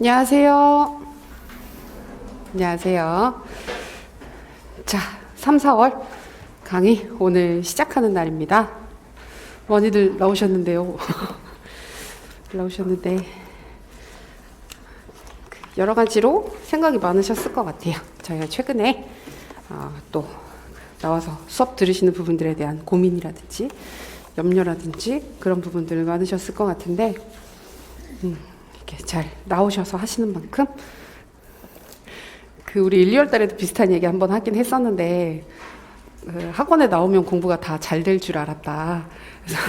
안녕하세요. 안녕하세요. 자, 3, 4월 강의 오늘 시작하는 날입니다. 많이들 나오셨는데요. 나오셨는데 여러 가지로 생각이 많으셨을 것 같아요. 저희가 최근에 또 나와서 수업 들으시는 부분들에 대한 고민이라든지 염려라든지 그런 부분들 많으셨을 것 같은데 이렇게 잘 나오셔서 하시는 만큼 우리 1, 2월 달에도 비슷한 얘기 한번 하긴 했었는데 학원에 나오면 공부가 다 잘 될 줄 알았다. 그래서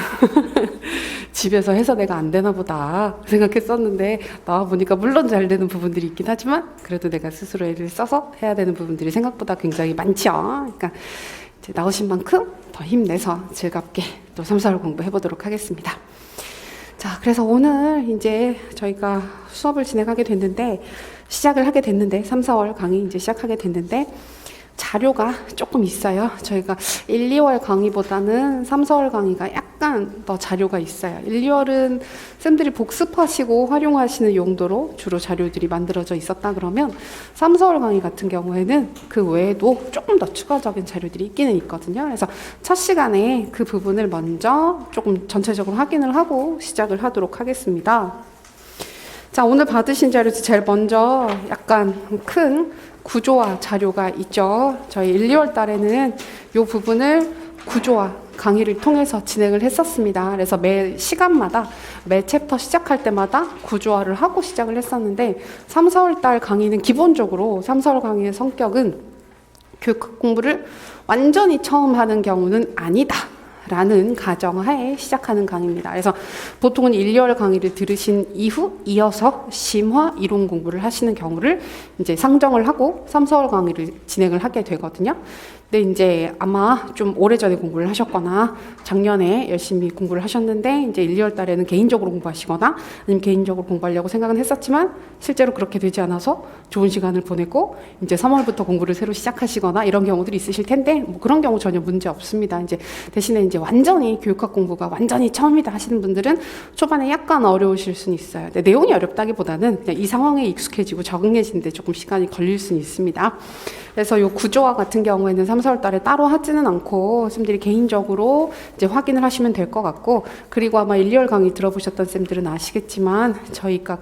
집에서 해서 내가 안 되나 보다 생각했었는데 나와 보니까 물론 잘 되는 부분들이 있긴 하지만 그래도 내가 스스로 애를 써서 해야 되는 부분들이 생각보다 굉장히 많죠. 그러니까 이제 나오신 만큼 더 힘내서 즐겁게 또 3, 4월 공부해 보도록 하겠습니다. 자, 그래서 오늘 이제 저희가 수업을 진행하게 됐는데 시작을 하게 됐는데 3, 4월 강의 이제 시작하게 됐는데 자료가 조금 있어요. 저희가 1, 2월 강의보다는 3, 4월 강의가 약간 더 자료가 있어요. 1, 2월은 쌤들이 복습하시고 활용하시는 용도로 주로 자료들이 만들어져 있었다 그러면 3, 4월 강의 같은 경우에는 그 외에도 조금 더 추가적인 자료들이 있기는 있거든요. 그래서 첫 시간에 그 부분을 먼저 조금 전체적으로 확인을 하고 시작을 하도록 하겠습니다. 자, 오늘 받으신 자료 제일 먼저 약간 큰 구조화 자료가 있죠. 저희 1, 2월 달에는 이 부분을 구조화 강의를 통해서 진행을 했었습니다. 그래서 매 시간마다 매 챕터 시작할 때마다 구조화를 하고 시작을 했었는데 3, 4월 달 강의는 기본적으로 3, 4월 강의의 성격은 교육 공부를 완전히 처음 하는 경우는 아니다 라는 가정하에 시작하는 강의입니다. 그래서 보통은 1, 2월 강의를 들으신 이후 이어서 심화 이론 공부를 하시는 경우를 이제 상정을 하고 3, 4월 강의를 진행을 하게 되거든요. 근데 이제 아마 좀 오래전에 공부를 하셨거나 작년에 열심히 공부를 하셨는데 이제 1, 2월 달에는 개인적으로 공부하시거나 아니면 개인적으로 공부하려고 생각은 했었지만 실제로 그렇게 되지 않아서 좋은 시간을 보내고 이제 3월부터 공부를 새로 시작하시거나 이런 경우들이 있으실 텐데 뭐 그런 경우 전혀 문제 없습니다. 이제 대신에 이제 완전히 교육학 공부가 완전히 처음이다 하시는 분들은 초반에 약간 어려우실 수는 있어요. 근데 내용이 어렵다기보다는 그냥 이 상황에 익숙해지고 적응해지는데 조금 시간이 걸릴 수는 있습니다. 그래서 이 구조화 같은 경우에는 3, 4월 달에 따로 하지는 않고 쌤들이 개인적으로 이제 확인을 하시면 될 것 같고 그리고 아마 1, 2월 강의 들어보셨던 쌤들은 아시겠지만 저희가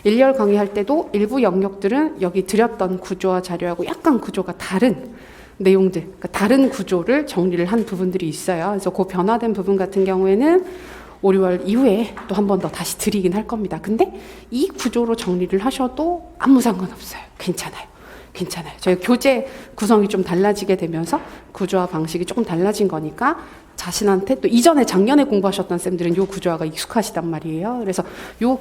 1, 2월 강의할 때도 일부 영역들은 여기 드렸던 구조화 자료하고 약간 구조가 다른 내용들, 그러니까 다른 구조를 정리를 한 부분들이 있어요. 그래서 그 변화된 부분 같은 경우에는 5, 6월 이후에 또 한 번 더 다시 드리긴 할 겁니다. 근데 이 구조로 정리를 하셔도 아무 상관없어요. 괜찮아요. 저희 교재 구성이 좀 달라지게 되면서 구조화 방식이 조금 달라진 거니까 자신한테 또 이전에 작년에 공부하셨던 쌤들은 이 구조화가 익숙하시단 말이에요. 그래서 이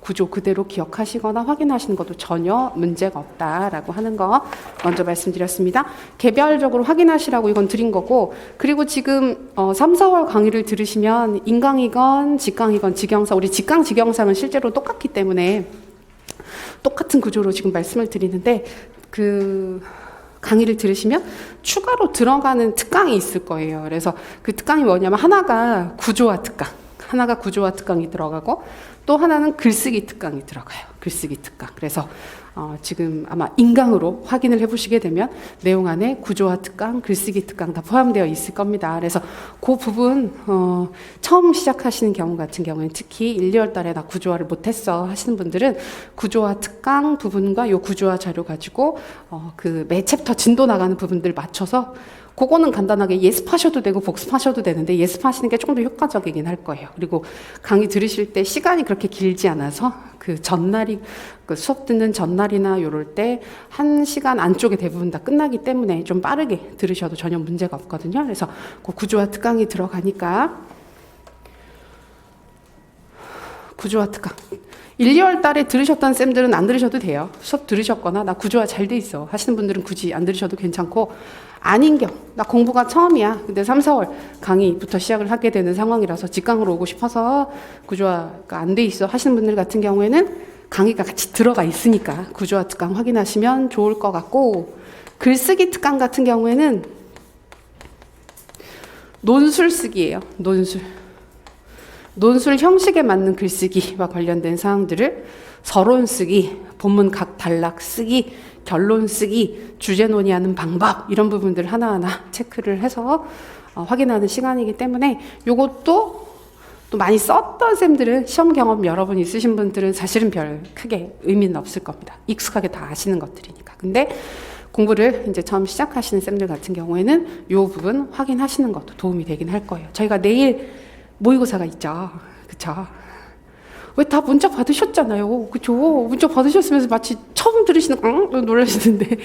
구조 그대로 기억하시거나 확인하시는 것도 전혀 문제가 없다라고 하는 거 먼저 말씀드렸습니다. 개별적으로 확인하시라고 이건 드린 거고 그리고 지금 3, 4월 강의를 들으시면 인강이건 직강이건 직영상 우리 직강 직영상은 실제로 똑같기 때문에 똑같은 구조로 지금 말씀을 드리는데 강의를 들으시면 추가로 들어가는 특강이 있을 거예요. 그래서 그 특강이 뭐냐면 하나가 구조화 특강이 들어가고 또 하나는 글쓰기 특강이 들어가요. 글쓰기 특강. 그래서 지금 아마 인강으로 확인을 해보시게 되면 내용 안에 구조화 특강, 글쓰기 특강 다 포함되어 있을 겁니다. 그래서 그 부분 처음 시작하시는 경우 같은 경우에는 특히 1, 2월 달에 나 구조화를 못했어 하시는 분들은 구조화 특강 부분과 이 구조화 자료 가지고 매 챕터 진도 나가는 부분들 맞춰서 그거는 간단하게 예습하셔도 되고 복습하셔도 되는데 예습하시는 게 조금 더 효과적이긴 할 거예요. 그리고 강의 들으실 때 시간이 그렇게 길지 않아서 전날이 수업 듣는 전날이나 요럴 때 1시간 안쪽에 대부분 다 끝나기 때문에 좀 빠르게 들으셔도 전혀 문제가 없거든요. 그래서 그 구조화 특강이 들어가니까 구조화 특강 1, 2월 달에 들으셨던 쌤들은 안 들으셔도 돼요. 수업 들으셨거나 나 구조화 잘 돼 있어 하시는 분들은 굳이 안 들으셔도 괜찮고 아닌 경우 나 공부가 처음이야 근데 3, 4월 강의부터 시작을 하게 되는 상황이라서 직강으로 오고 싶어서 구조화가 안 돼 있어 하시는 분들 같은 경우에는 강의가 같이 들어가 있으니까 구조화 특강 확인하시면 좋을 것 같고 글쓰기 특강 같은 경우에는 논술 쓰기예요. 논술 형식에 맞는 글쓰기와 관련된 사항들을 서론 쓰기, 본문 각 단락 쓰기, 결론 쓰기, 주제 논의하는 방법 이런 부분들 하나하나 체크를 해서 확인하는 시간이기 때문에 요것도 또 많이 썼던 쌤들은 시험 경험 여러 번 있으신 분들은 사실은 별 크게 의미는 없을 겁니다. 익숙하게 다 아시는 것들이니까. 근데 공부를 이제 처음 시작하시는 쌤들 같은 경우에는 요 부분 확인하시는 것도 도움이 되긴 할 거예요. 저희가 내일 모의고사가 있죠. 그쵸? 왜 다 문자 받으셨잖아요. 그죠? 문자 받으셨으면서 마치 처음 들으시는, 놀라시는데.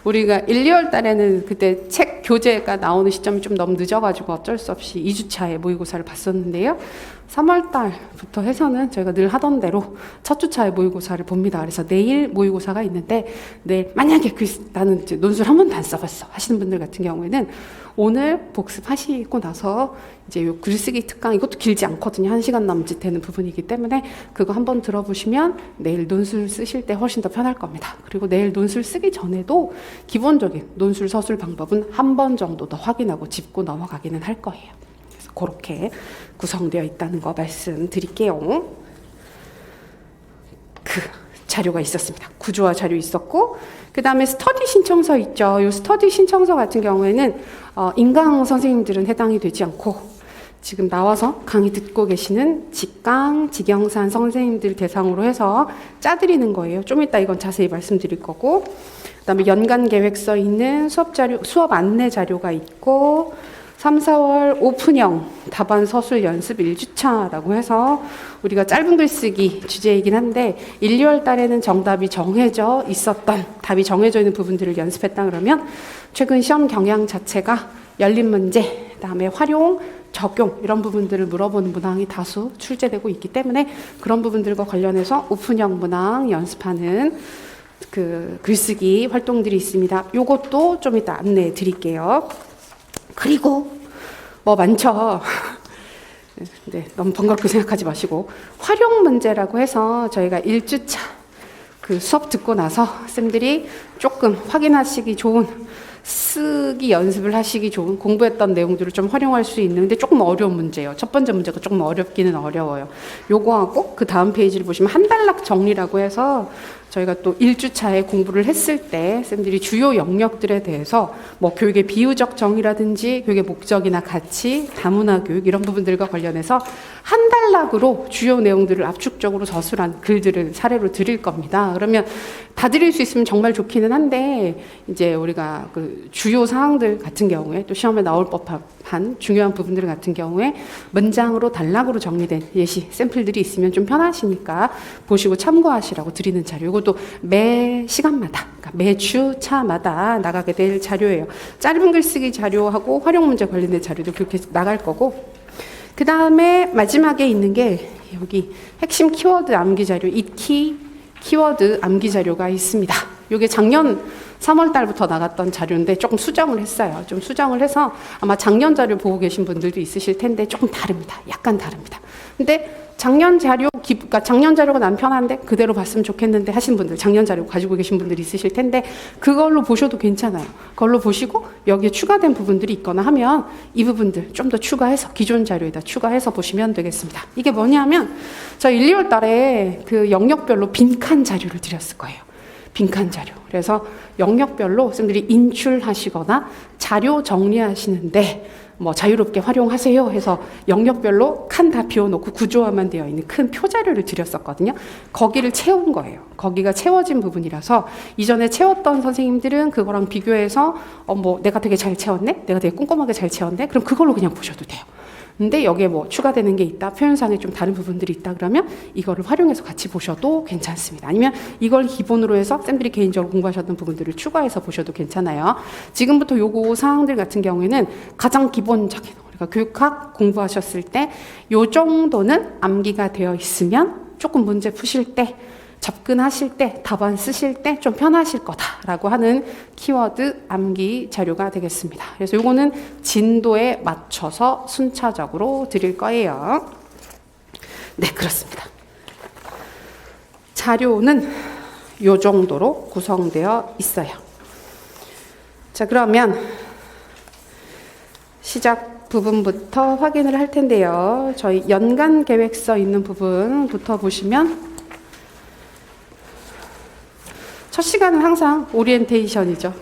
우리가 1, 2월 달에는 그때 책 교재가 나오는 시점이 좀 너무 늦어가지고 어쩔 수 없이 2주차에 모의고사를 봤었는데요. 3월 달부터 해서는 저희가 늘 하던 대로 첫 주차에 모의고사를 봅니다. 그래서 내일 모의고사가 있는데, 내일 만약에 나는 이제 논술 한 번도 안 써봤어 하시는 분들 같은 경우에는 오늘 복습하시고 나서 이제 요 글쓰기 특강, 이것도 길지 않거든요. 1시간 남짓 되는 부분이기 때문에 그거 한번 들어보시면 내일 논술 쓰실 때 훨씬 더 편할 겁니다. 그리고 내일 논술 쓰기 전에도 기본적인 논술 서술 방법은 한 번 정도 더 확인하고 짚고 넘어가기는 할 거예요. 그래서 그렇게 구성되어 있다는 거 말씀드릴게요. 그 자료가 있었습니다. 구조화 자료 있었고, 그 다음에 스터디 신청서 있죠. 이 스터디 신청서 같은 경우에는 인강 선생님들은 해당이 되지 않고 지금 나와서 강의 듣고 계시는 직강, 직영산 선생님들 대상으로 해서 짜드리는 거예요. 좀 이따 이건 자세히 말씀드릴 거고, 그 다음에 연간 계획서 있는 수업 자료, 수업 안내 자료가 있고, 3, 4월 오픈형 답안 서술 연습 1주차라고 해서 우리가 짧은 글쓰기 주제이긴 한데 1, 2월 달에는 정답이 정해져 있었던, 답이 정해져 있는 부분들을 연습했다 그러면 최근 시험 경향 자체가 열린 문제, 그다음에 활용, 적용 이런 부분들을 물어보는 문항이 다수 출제되고 있기 때문에 그런 부분들과 관련해서 오픈형 문항 연습하는 그 글쓰기 활동들이 있습니다. 요것도 좀 이따 안내해 드릴게요. 그리고 뭐 많죠. 네, 너무 번거롭게 생각하지 마시고 활용 문제라고 해서 저희가 1주차 그 수업 듣고 나서 쌤들이 조금 확인하시기 좋은, 쓰기 연습을 하시기 좋은, 공부했던 내용들을 좀 활용할 수 있는, 근데 조금 어려운 문제예요. 첫 번째 문제가 조금 어렵기는 어려워요. 요거하고 그 다음 페이지를 보시면 한 단락 정리라고 해서 저희가 또 1주차에 공부를 했을 때 쌤들이 주요 영역들에 대해서 뭐 교육의 비유적 정의라든지 교육의 목적이나 가치, 다문화 교육 이런 부분들과 관련해서 한 단락으로 주요 내용들을 압축적으로 저술한 글들을 사례로 드릴 겁니다. 그러면 다 드릴 수 있으면 정말 좋기는 한데 이제 우리가 그 주요 사항들 같은 경우에 또 시험에 나올 법한 중요한 부분들 같은 경우에 문장으로 단락으로 정리된 예시 샘플들이 있으면 좀 편하시니까 보시고 참고하시라고 드리는 자료. 이것도 매 시간마다, 그러니까 매 주차마다 나가게 될 자료예요. 짧은 글쓰기 자료하고 활용 문제 관련된 자료도 그렇게 나갈 거고, 그 다음에 마지막에 있는 게 여기 핵심 키워드 암기 자료, 이키 키워드 암기 자료가 있습니다. 이게 작년 3월 달부터 나갔던 자료인데 조금 수정을 했어요. 좀 수정을 해서 아마 작년 자료 보고 계신 분들도 있으실 텐데 조금 다릅니다. 약간 다릅니다. 근데 작년 자료, 그러니까 작년 자료가 난 편한데 그대로 봤으면 좋겠는데 하신 분들, 작년 자료 가지고 계신 분들이 있으실 텐데 그걸로 보셔도 괜찮아요. 그걸로 보시고 여기에 추가된 부분들이 있거나 하면 이 부분들 좀 더 추가해서 기존 자료에다 추가해서 보시면 되겠습니다. 이게 뭐냐면 저 1, 2월 달에 그 영역별로 빈칸 자료를 드렸을 거예요. 빈칸 자료. 그래서 영역별로 선생님들이 인출하시거나 자료 정리하시는데 뭐 자유롭게 활용하세요 해서 영역별로 칸 다 비워놓고 구조화만 되어 있는 큰 표자료를 드렸었거든요. 거기를 채운 거예요. 거기가 채워진 부분이라서 이전에 채웠던 선생님들은 그거랑 비교해서 뭐 내가 되게 잘 채웠네? 내가 되게 꼼꼼하게 잘 채웠네? 그럼 그걸로 그냥 보셔도 돼요. 근데 여기에 뭐 추가되는 게 있다, 표현상에 좀 다른 부분들이 있다 그러면 이거를 활용해서 같이 보셔도 괜찮습니다. 아니면 이걸 기본으로 해서 쌤들이 개인적으로 공부하셨던 부분들을 추가해서 보셔도 괜찮아요. 지금부터 요거 사항들 같은 경우에는 가장 기본적인, 우리가 교육학 공부하셨을 때 요 정도는 암기가 되어 있으면 조금 문제 푸실 때, 접근하실 때, 답안 쓰실 때 좀 편하실 거다라고 하는 키워드 암기 자료가 되겠습니다. 그래서 요거는 진도에 맞춰서 순차적으로 드릴 거예요. 네, 그렇습니다. 자료는 요 정도로 구성되어 있어요. 자, 그러면 시작해 부분부터 확인을 할 텐데요. 저희 연간 계획서 있는 부분부터 보시면 첫 시간은 항상 오리엔테이션이죠.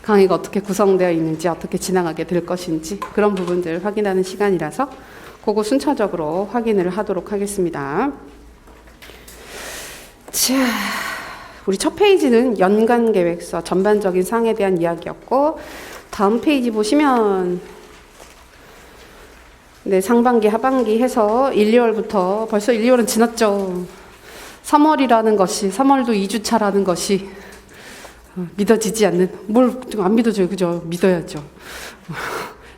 강의가 어떻게 구성되어 있는지, 어떻게 진행하게 될 것인지 그런 부분들을 확인하는 시간이라서 그거 순차적으로 확인을 하도록 하겠습니다. 자, 우리 첫 페이지는 연간 계획서 전반적인 사항에 대한 이야기였고, 다음 페이지 보시면 네, 상반기, 하반기 해서 1, 2월부터 벌써 1, 2월은 지났죠. 3월이라는 것이, 3월도 2주차라는 것이 믿어지지 않는, 뭘 안 믿어져요. 그죠? 믿어야죠.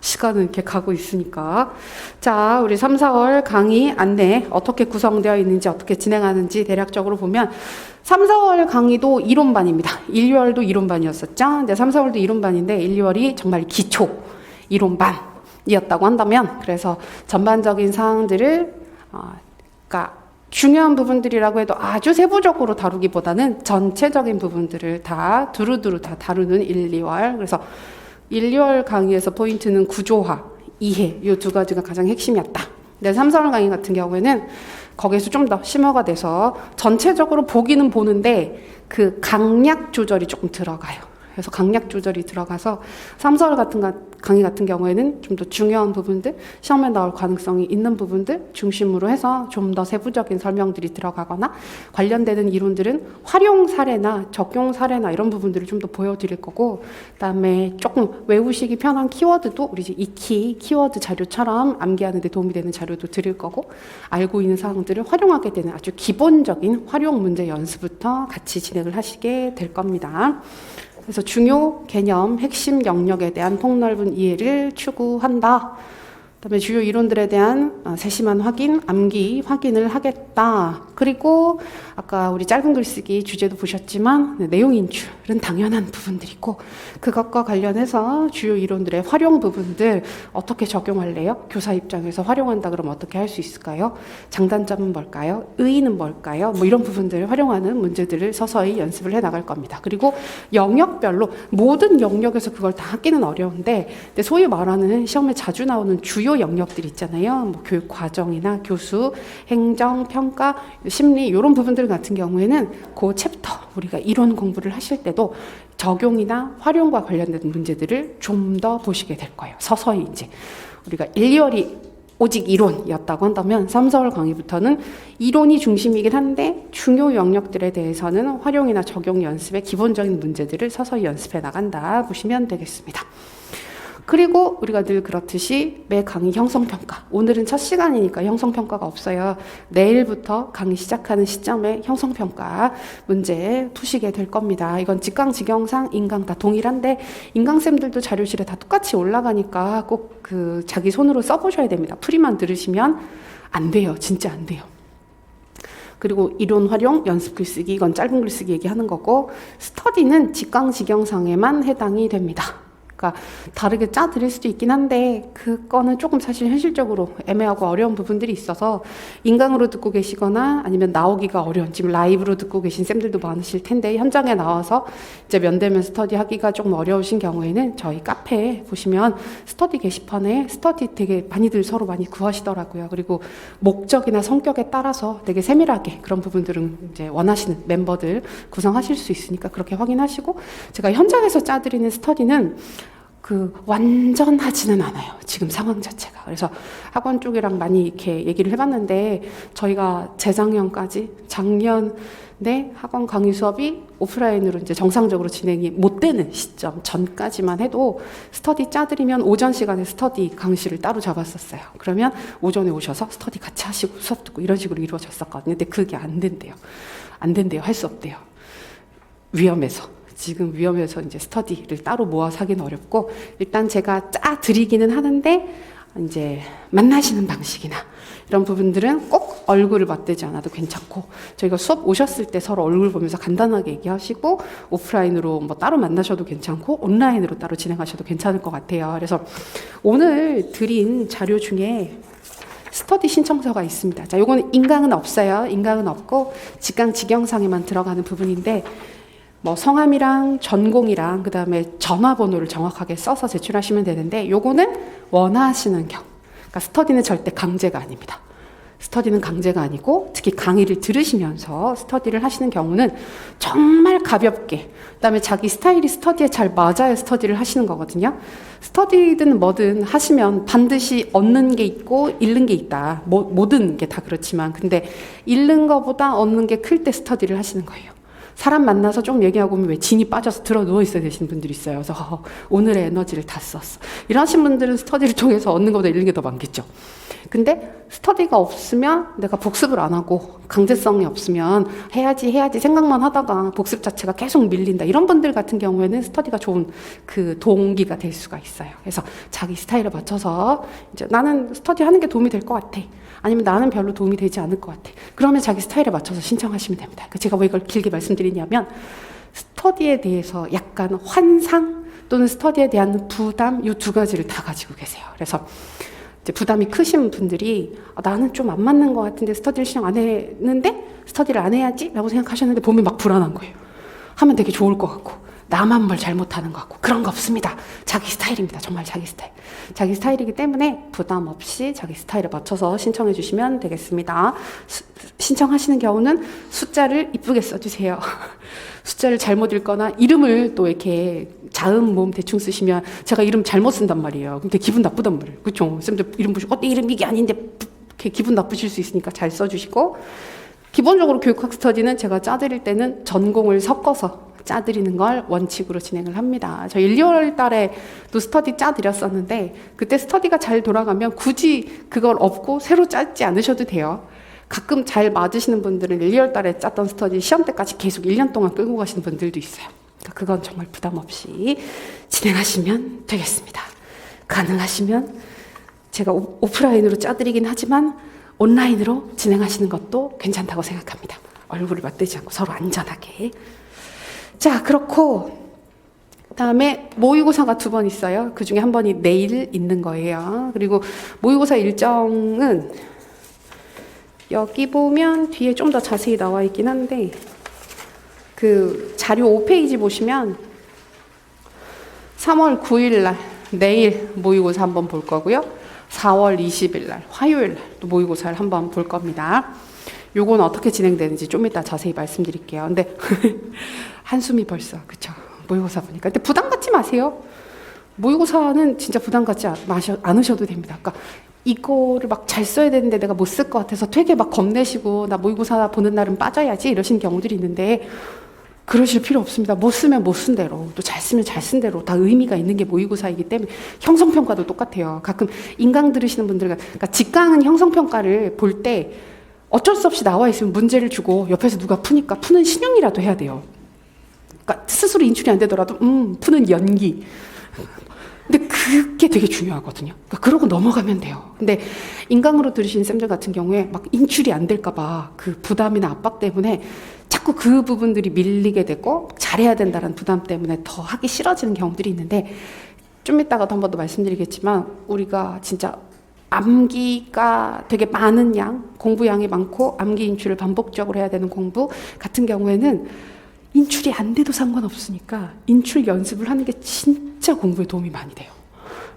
시간은 이렇게 가고 있으니까. 자, 우리 3, 4월 강의 안내 어떻게 구성되어 있는지, 어떻게 진행하는지 대략적으로 보면 3, 4월 강의도 이론반입니다. 1, 2월도 이론반이었었죠. 근데 3, 4월도 이론반인데 1, 2월이 정말 기초 이론반이었다고 한다면, 그래서 전반적인 사항들을 그러니까 중요한 부분들이라고 해도 아주 세부적으로 다루기보다는 전체적인 부분들을 다 두루두루 다 다루는 1, 2월. 그래서 1, 2월 강의에서 포인트는 구조화, 이해, 이 두 가지가 가장 핵심이었다. 근데 3, 4월 강의 같은 경우에는 거기에서 좀 더 심화가 돼서 전체적으로 보기는 보는데 그 강약 조절이 조금 들어가요. 그래서 강약 조절이 들어가서 3, 4월 같은 강의 같은 경우에는 좀 더 중요한 부분들, 시험에 나올 가능성이 있는 부분들 중심으로 해서 좀 더 세부적인 설명들이 들어가거나, 관련되는 이론들은 활용 사례나 적용 사례나 이런 부분들을 좀 더 보여드릴 거고, 그다음에 조금 외우시기 편한 키워드도 우리 이제 익히 키워드 자료처럼 암기하는 데 도움이 되는 자료도 드릴 거고, 알고 있는 사항들을 활용하게 되는 아주 기본적인 활용 문제 연습부터 같이 진행을 하시게 될 겁니다. 그래서 중요 개념, 핵심 영역에 대한 폭넓은 이해를 추구한다. 그다음에 주요 이론들에 대한 세심한 확인, 암기 확인을 하겠다. 그리고 아까 우리 짧은 글쓰기 주제도 보셨지만 내용 인출은 당연한 부분들이고, 그것과 관련해서 주요 이론들의 활용 부분들 어떻게 적용할래요? 교사 입장에서 활용한다 그러면 어떻게 할 수 있을까요? 장단점은 뭘까요? 의의는 뭘까요? 뭐 이런 부분들을 활용하는 문제들을 서서히 연습을 해 나갈 겁니다. 그리고 영역별로 모든 영역에서 그걸 다 하기는 어려운데, 근데 소위 말하는 시험에 자주 나오는 주요 영역들 있잖아요. 뭐 교육 과정이나 교수, 행정, 평가, 심리 이런 부분들 같은 경우에는 그 챕터 우리가 이론 공부를 하실 때도 적용이나 활용과 관련된 문제들을 좀 더 보시게 될 거예요. 서서히 이제 우리가 1, 2월이 오직 이론이었다고 한다면 3, 4월 강의부터는 이론이 중심이긴 한데 중요 영역들에 대해서는 활용이나 적용 연습의 기본적인 문제들을 서서히 연습해 나간다 보시면 되겠습니다. 그리고 우리가 늘 그렇듯이 매 강의 형성평가, 오늘은 첫 시간이니까 형성평가가 없어요. 내일부터 강의 시작하는 시점에 형성평가 문제 푸시게 될 겁니다. 이건 직강, 직영상, 인강 다 동일한데 인강쌤들도 자료실에 다 똑같이 올라가니까 꼭 그 자기 손으로 써보셔야 됩니다. 풀이만 들으시면 안 돼요. 진짜 안 돼요. 그리고 이론 활용, 연습 글쓰기, 이건 짧은 글쓰기 얘기하는 거고, 스터디는 직강, 직영상에만 해당이 됩니다. 그러니까 다르게 짜 드릴 수도 있긴 한데 그거는 조금 사실 현실적으로 애매하고 어려운 부분들이 있어서 인강으로 듣고 계시거나 아니면 나오기가 어려운, 지금 라이브로 듣고 계신 쌤들도 많으실 텐데 현장에 나와서 이제 면대면 스터디 하기가 조금 어려우신 경우에는 저희 카페에 보시면 스터디 게시판에 스터디 되게 많이들 서로 많이 구하시더라고요. 그리고 목적이나 성격에 따라서 되게 세밀하게 그런 부분들은 이제 원하시는 멤버들 구성하실 수 있으니까 그렇게 확인하시고, 제가 현장에서 짜드리는 스터디는 완전하지는 않아요. 지금 상황 자체가. 그래서 학원 쪽이랑 많이 이렇게 얘기를 해봤는데, 저희가 재작년까지, 작년에 학원 강의 수업이 오프라인으로 이제 정상적으로 진행이 못 되는 시점 전까지만 해도 스터디 짜드리면 오전 시간에 스터디 강의실을 따로 잡았었어요. 그러면 오전에 오셔서 스터디 같이 하시고 수업 듣고 이런 식으로 이루어졌었거든요. 근데 그게 안 된대요. 안 된대요. 할 수 없대요. 위험해서. 지금 위험해서 이제 스터디를 따로 모아서 하기는 어렵고, 일단 제가 짜 드리기는 하는데 이제 만나시는 방식이나 이런 부분들은 꼭 얼굴을 맞대지 않아도 괜찮고, 저희가 수업 오셨을 때 서로 얼굴 보면서 간단하게 얘기하시고, 오프라인으로 뭐 따로 만나셔도 괜찮고 온라인으로 따로 진행하셔도 괜찮을 것 같아요. 그래서 오늘 드린 자료 중에 스터디 신청서가 있습니다. 자, 요거는 인강은 없어요. 인강은 없고 직강, 직영상에만 들어가는 부분인데, 뭐 성함이랑 전공이랑 그다음에 전화번호를 정확하게 써서 제출하시면 되는데 요거는 원하시는 경우. 그러니까 스터디는 절대 강제가 아닙니다. 스터디는 강제가 아니고 특히 강의를 들으시면서 스터디를 하시는 경우는 정말 가볍게 그다음에 자기 스타일이 스터디에 잘 맞아야 스터디를 하시는 거거든요. 스터디든 뭐든 하시면 반드시 얻는 게 있고 잃는 게 있다. 모든 게 다 그렇지만 근데 잃는 것보다 얻는 게 클 때 스터디를 하시는 거예요. 사람 만나서 좀 얘기하고 오면 왜 진이 빠져서 들어 누워 있어야 되시는 분들이 있어요. 그래서 오늘의 에너지를 다 썼어. 이러신 분들은 스터디를 통해서 얻는 것보다 잃는 게 더 많겠죠. 근데 스터디가 없으면 내가 복습을 안 하고 강제성이 없으면 해야지 생각만 하다가 복습 자체가 계속 밀린다. 이런 분들 같은 경우에는 스터디가 좋은 그 동기가 될 수가 있어요. 그래서 자기 스타일에 맞춰서 이제 나는 스터디 하는 게 도움이 될 것 같아. 아니면 나는 별로 도움이 되지 않을 것 같아. 그러면 자기 스타일에 맞춰서 신청하시면 됩니다. 제가 왜 이걸 길게 말씀드리냐면 스터디에 대해서 약간 환상 또는 스터디에 대한 부담 이 두 가지를 다 가지고 계세요. 그래서 이제 부담이 크신 분들이 나는 좀 안 맞는 것 같은데 스터디를 신청 안 했는데 스터디를 안 해야지 라고 생각하셨는데 보면 막 불안한 거예요. 하면 되게 좋을 것 같고 나만 뭘 잘못하는 것 같고 그런 거 없습니다. 자기 스타일입니다. 정말 자기 스타일. 자기 스타일이기 때문에 부담 없이 자기 스타일에 맞춰서 신청해 주시면 되겠습니다. 신청하시는 경우는 숫자를 이쁘게 써주세요. 숫자를 잘못 읽거나 이름을 또 이렇게 자음 모음 대충 쓰시면 제가 이름 잘못 쓴단 말이에요. 근데 기분 나쁘단 말이에요. 그렇죠? 쌤들 이름 보시고 내 이름 이게 아닌데 이렇게 기분 나쁘실 수 있으니까 잘 써주시고 기본적으로 교육학 스터디는 제가 짜드릴 때는 전공을 섞어서 짜드리는 걸 원칙으로 진행을 합니다. 저 1, 2월 달에 또 스터디 짜드렸었는데 그때 스터디가 잘 돌아가면 굳이 그걸 업고 새로 짜지 않으셔도 돼요. 가끔 잘 맞으시는 분들은 1, 2월 달에 짰던 스터디 시험 때까지 계속 1년 동안 끌고 가시는 분들도 있어요. 그러니까 그건 정말 부담 없이 진행하시면 되겠습니다. 가능하시면 제가 오프라인으로 짜드리긴 하지만 온라인으로 진행하시는 것도 괜찮다고 생각합니다. 얼굴을 맞대지 않고 서로 안전하게. 자, 그렇고 그다음에 모의고사가 2번 있어요. 그중에 한 번이 내일 있는 거예요. 그리고 모의고사 일정은 여기 보면 뒤에 좀 더 자세히 나와 있긴 한데 그 자료 5페이지 보시면 3월 9일 날 내일 모의고사 한번 볼 거고요. 4월 20일 날 화요일 날 또 모의고사를 한번 볼 겁니다. 요건 어떻게 진행되는지 좀 이따 자세히 말씀드릴게요. 근데 한숨이 벌써 그쵸? 모의고사 보니까. 근데 부담 갖지 마세요. 모의고사는 진짜 부담 갖지 않으셔도 됩니다. 그러니까 이거를 막 잘 써야 되는데 내가 못 쓸 것 같아서 되게 막 겁내시고 나 모의고사 보는 날은 빠져야지 이러시는 경우들이 있는데 그러실 필요 없습니다. 못 쓰면 못 쓴 대로 또 잘 쓰면 잘 쓴 대로 다 의미가 있는 게 모의고사이기 때문에 형성평가도 똑같아요. 가끔 인강 들으시는 분들 그러니까 직강은 형성평가를 볼 때 어쩔 수 없이 나와 있으면 문제를 주고 옆에서 누가 푸니까 푸는 신용이라도 해야 돼요. 그러니까 스스로 인출이 안 되더라도 푸는 연기. 근데 그게 되게 중요하거든요. 그러니까 그러고 넘어가면 돼요. 근데 인강으로 들으시는 쌤들 같은 경우에 막 인출이 안 될까 봐 그 부담이나 압박 때문에 자꾸 그 부분들이 밀리게 되고 잘해야 된다는 부담 때문에 더 하기 싫어지는 경우들이 있는데 좀 이따가도 한 번 더 말씀드리겠지만 우리가 진짜 암기가 되게 많은 양, 공부 양이 많고 암기 인출을 반복적으로 해야 되는 공부 같은 경우에는 인출이 안 돼도 상관없으니까 인출 연습을 하는 게 진짜 공부에 도움이 많이 돼요.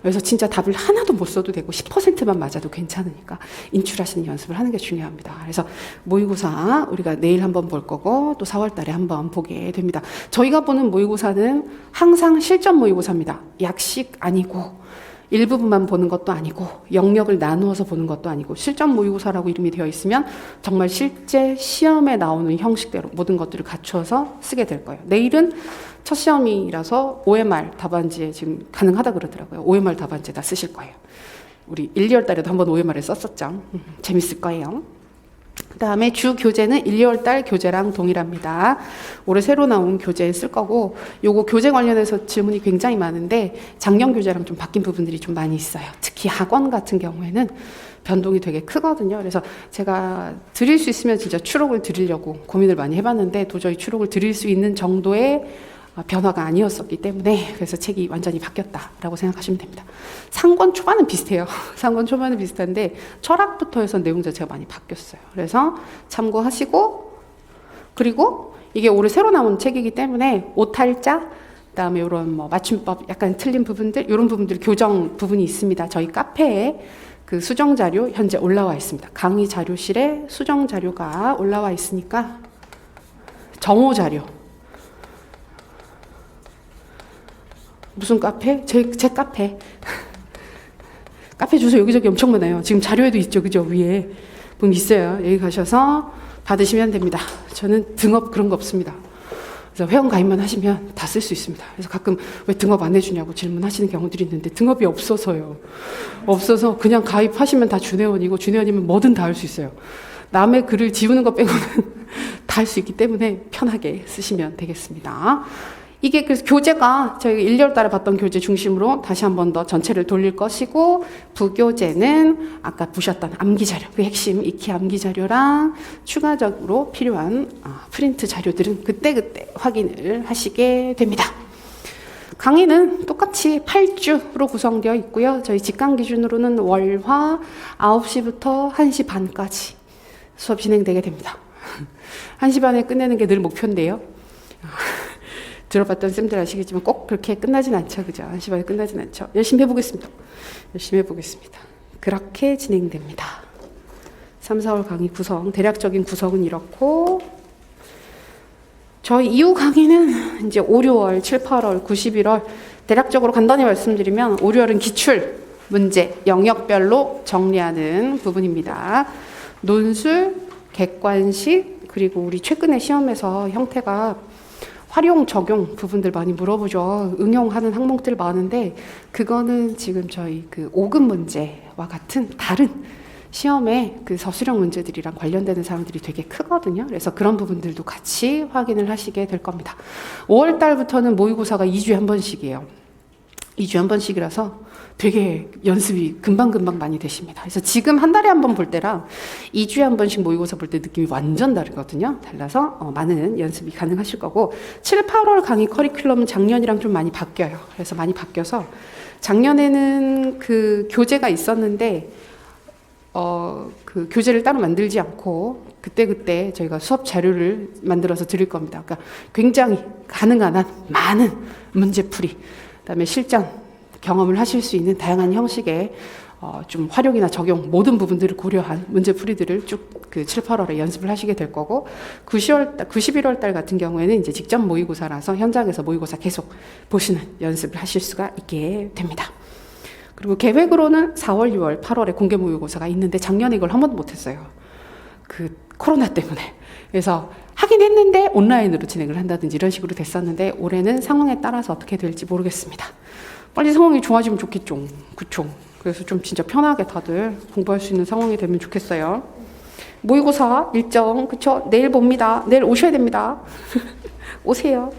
그래서 진짜 답을 하나도 못 써도 되고 10%만 맞아도 괜찮으니까 인출하시는 연습을 하는 게 중요합니다. 그래서 모의고사 우리가 내일 한번 볼 거고 또 4월 달에 한번 보게 됩니다. 저희가 보는 모의고사는 항상 실전 모의고사입니다. 약식 아니고 일부분만 보는 것도 아니고 영역을 나누어서 보는 것도 아니고 실전 모의고사라고 이름이 되어 있으면 정말 실제 시험에 나오는 형식대로 모든 것들을 갖추어서 쓰게 될 거예요. 내일은 첫 시험이라서 OMR 답안지에 지금 가능하다 그러더라고요. OMR 답안지에 다 쓰실 거예요. 우리 1, 2월 달에도 한번 OMR을 썼었죠. 재밌을 거예요. 그 다음에 주 교재는 1, 2월 달 교재랑 동일합니다. 올해 새로 나온 교재 쓸 거고 요거 교재 관련해서 질문이 굉장히 많은데 작년 교재랑 좀 바뀐 부분들이 좀 많이 있어요. 특히 학원 같은 경우에는 변동이 되게 크거든요. 그래서 제가 드릴 수 있으면 진짜 추록을 드리려고 고민을 많이 해봤는데 도저히 추록을 드릴 수 있는 정도의 변화가 아니었었기 때문에 그래서 책이 완전히 바뀌었다라고 생각하시면 됩니다. 상권 초반은 비슷해요. 상권 초반은 비슷한데 철학부터 해서 내용 자체가 많이 바뀌었어요. 그래서 참고하시고 그리고 이게 올해 새로 나온 책이기 때문에 오탈자, 그다음에 이런 뭐 맞춤법 약간 틀린 부분들, 이런 부분들 교정 부분이 있습니다. 저희 카페에 그 수정 자료 현재 올라와 있습니다. 강의 자료실에 수정 자료가 올라와 있으니까 정오 자료. 무슨 카페? 제 카페. 카페 주소 여기저기 엄청 많아요. 지금 자료에도 있죠, 그죠? 위에 보면 있어요. 여기 가셔서 받으시면 됩니다. 저는 등업 그런 거 없습니다. 그래서 회원 가입만 하시면 다 쓸 수 있습니다. 그래서 가끔 왜 등업 안 해주냐고 질문하시는 경우들이 있는데 등업이 없어서요. 없어서 그냥 가입하시면 다 준회원이고 준회원이면 뭐든 다 할 수 있어요. 남의 글을 지우는 것 빼고는 다 할 수 있기 때문에 편하게 쓰시면 되겠습니다. 이게 그래서 교재가 저희가 1월 달에 봤던 교재 중심으로 다시 한 번 더 전체를 돌릴 것이고, 부교재는 아까 보셨던 암기 자료, 그 핵심 익히 암기 자료랑 추가적으로 필요한 프린트 자료들은 그때그때 확인을 하시게 됩니다. 강의는 똑같이 8주로 구성되어 있고요. 저희 직강 기준으로는 월화 9시부터 1시 반까지 수업 진행되게 됩니다. 1시 반에 끝내는 게 늘 목표인데요. 들어봤던 쌤들 아시겠지만 꼭 그렇게 끝나진 않죠. 그죠? 1시 반에 끝나진 않죠. 열심히 해보겠습니다. 열심히 해보겠습니다. 그렇게 진행됩니다. 3, 4월 강의 구성, 대략적인 구성은 이렇고, 저희 이후 강의는 이제 5, 6월, 7, 8월, 9, 11월, 대략적으로 간단히 말씀드리면 5, 6월은 기출 문제, 영역별로 정리하는 부분입니다. 논술, 객관식, 그리고 우리 최근에 시험에서 형태가 활용, 적용 부분들 많이 물어보죠. 응용하는 항목들 많은데, 그거는 지금 저희 그 5급 문제와 같은 다른 시험에 그 서술형 문제들이랑 관련되는 사항들이 되게 크거든요. 그래서 그런 부분들도 같이 확인을 하시게 될 겁니다. 5월 달부터는 모의고사가 2주에 한 번씩이에요. 2주에 한 번씩이라서 되게 연습이 금방금방 많이 되십니다. 그래서 지금 한 달에 한 번 볼 때랑 2주에 한 번씩 모의고사 볼 때 느낌이 완전 다르거든요. 달라서 많은 연습이 가능하실 거고, 7, 8월 강의 커리큘럼은 작년이랑 좀 많이 바뀌어요. 그래서 많이 바뀌어서 작년에는 그 교재가 있었는데 그 교재를 따로 만들지 않고 그때그때 저희가 수업 자료를 만들어서 드릴 겁니다. 그러니까 굉장히 가능한 한 많은 문제풀이, 그다음에 실전 경험을 하실 수 있는 다양한 형식의 좀 활용이나 적용 모든 부분들을 고려한 문제풀이들을 쭉 그 7, 8월에 연습을 하시게 될 거고, 9, 11월 달 같은 경우에는 이제 직접 모의고사라서 현장에서 모의고사 계속 보시는 연습을 하실 수가 있게 됩니다. 그리고 계획으로는 4월, 6월, 8월에 공개 모의고사가 있는데 작년에 이걸 한 번도 못했어요. 그 코로나 때문에. 그래서 하긴 했는데 온라인으로 진행을 한다든지 이런 식으로 됐었는데, 올해는 상황에 따라서 어떻게 될지 모르겠습니다. 빨리 상황이 좋아지면 좋겠죠. 그쵸? 그래서 좀 진짜 편하게 다들 공부할 수 있는 상황이 되면 좋겠어요. 모의고사 일정, 그쵸? 내일 봅니다. 내일 오셔야 됩니다. 오세요.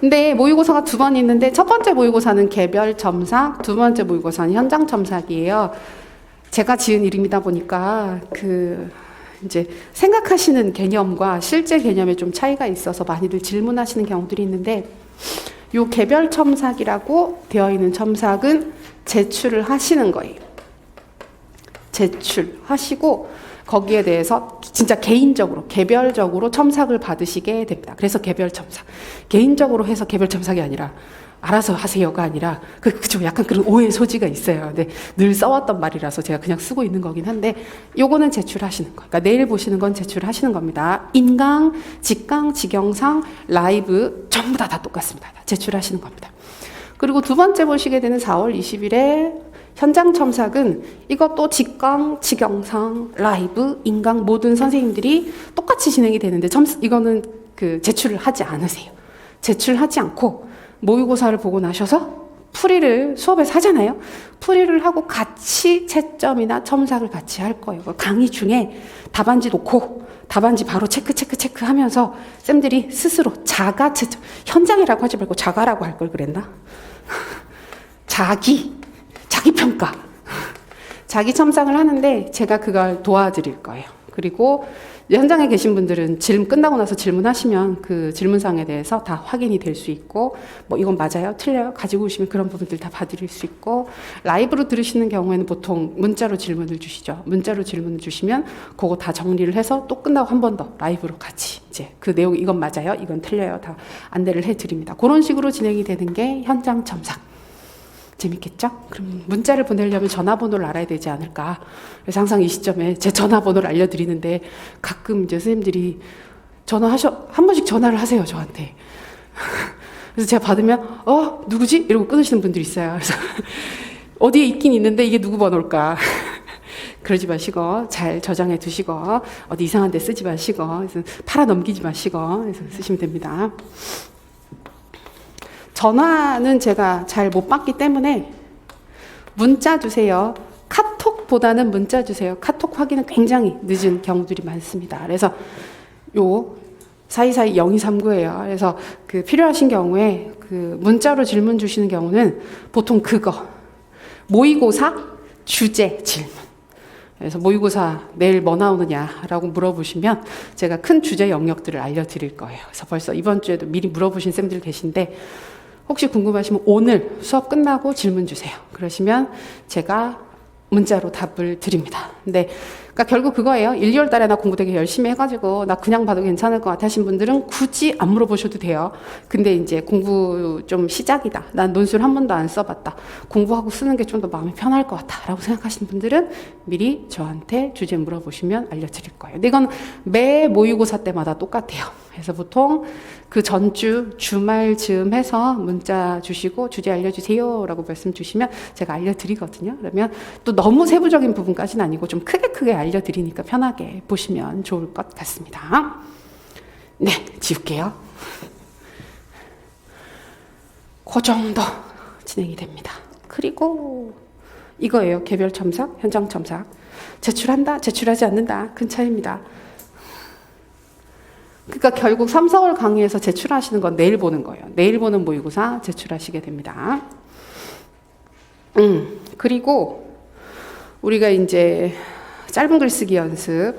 근데 모의고사가 2번 있는데, 첫 번째 모의고사는 개별 첨삭, 두 번째 모의고사는 현장 첨삭이에요. 제가 지은 이름이다 보니까 이제 생각하시는 개념과 실제 개념에 좀 차이가 있어서 많이들 질문하시는 경우들이 있는데, 요 개별 첨삭이라고 되어 있는 첨삭은 제출을 하시는 거예요. 제출하시고 거기에 대해서 진짜 개인적으로 개별적으로 첨삭을 받으시게 됩니다. 그래서 개별 첨삭. 개인적으로 해서 개별 첨삭이 아니라 알아서 하세요가 아니라 그쵸, 약간 그런 오해 소지가 있어요. 근데 늘 써왔던 말이라서 제가 그냥 쓰고 있는 거긴 한데, 요거는 제출하시는 거. 그러니까 내일 보시는 건 제출하시는 겁니다. 인강, 직강, 직영상, 라이브 전부 다 똑같습니다. 제출하시는 겁니다. 그리고 두 번째 보시게 되는 4월 20일에 현장 첨삭은 이것도 직강, 직영상, 라이브, 인강 모든 선생님들이 똑같이 진행이 되는데, 이거는 그 제출을 하지 않으세요. 제출하지 않고 모의고사를 보고 나셔서 풀이를 수업에서 하잖아요. 풀이를 하고 같이 채점이나 첨삭을 같이 할 거예요. 강의 중에 답안지 놓고 답안지 바로 체크 하면서 쌤들이 스스로 자가 채점, 현장이라고 하지 말고 자가라고 할 걸 그랬나? 자기 평가, 자기 첨삭을 하는데 제가 그걸 도와드릴 거예요. 그리고 현장에 계신 분들은 끝나고 나서 질문하시면 그 질문사항에 대해서 다 확인이 될 수 있고, 뭐 이건 맞아요? 틀려요? 가지고 오시면 그런 부분들 다 봐드릴 수 있고, 라이브로 들으시는 경우에는 보통 문자로 질문을 주시죠. 문자로 질문을 주시면 그거 다 정리를 해서 또 끝나고 한 번 더 라이브로 같이 이제 그 내용 이건 맞아요, 이건 틀려요, 다 안내를 해드립니다. 그런 식으로 진행이 되는 게 현장 첨삭. 재밌겠죠? 그럼 문자를 보내려면 전화번호를 알아야 되지 않을까. 그래서 항상 이 시점에 제 전화번호를 알려드리는데 가끔 이제 선생님들이 한 번씩 전화를 하세요, 저한테. 그래서 제가 받으면 누구지? 이러고 끊으시는 분들이 있어요. 그래서 어디에 있긴 있는데 이게 누구 번호일까? 그러지 마시고 잘 저장해 두시고 어디 이상한 데 쓰지 마시고 그래서 팔아 넘기지 마시고 그래서 쓰시면 됩니다. 전화는 제가 잘 못 받기 때문에 문자 주세요. 카톡보다는 문자 주세요. 카톡 확인은 굉장히 늦은 경우들이 많습니다. 그래서 요 4242-0239예요. 그래서 그 필요하신 경우에 그 문자로 질문 주시는 경우는 보통 그거 모의고사 주제 질문. 그래서 모의고사 내일 뭐 나오느냐라고 물어보시면 제가 큰 주제 영역들을 알려드릴 거예요. 그래서 벌써 이번 주에도 미리 물어보신 쌤들 계신데 혹시 궁금하시면 오늘 수업 끝나고 질문 주세요. 그러시면 제가 문자로 답을 드립니다. 근데 그러니까 결국 그거예요. 1, 2월 달에 나 공부 되게 열심히 해가지고 나 그냥 봐도 괜찮을 것 같아 하신 분들은 굳이 안 물어보셔도 돼요. 근데 이제 공부 좀 시작이다. 난 논술 한 번도 안 써봤다. 공부하고 쓰는 게 좀 더 마음이 편할 것 같아 라고 생각하시는 분들은 미리 저한테 주제 물어보시면 알려드릴 거예요. 근데 이건 매 모의고사 때마다 똑같아요. 그래서 보통 그 전주 주말 즈음 해서 문자 주시고 주제 알려주세요 라고 말씀 주시면 제가 알려드리거든요. 그러면 또 너무 세부적인 부분까지는 아니고 좀 크게 알려드리니까 편하게 보시면 좋을 것 같습니다. 네, 지울게요. 그 정도 진행이 됩니다. 그리고 이거예요. 개별 첨삭, 현장 첨삭. 제출한다, 제출하지 않는다. 큰 차이입니다. 그러니까 결국 3, 4월 강의에서 제출하시는 건 내일 보는 거예요. 내일 보는 모의고사 제출하시게 됩니다. 그리고 우리가 이제 짧은 글쓰기 연습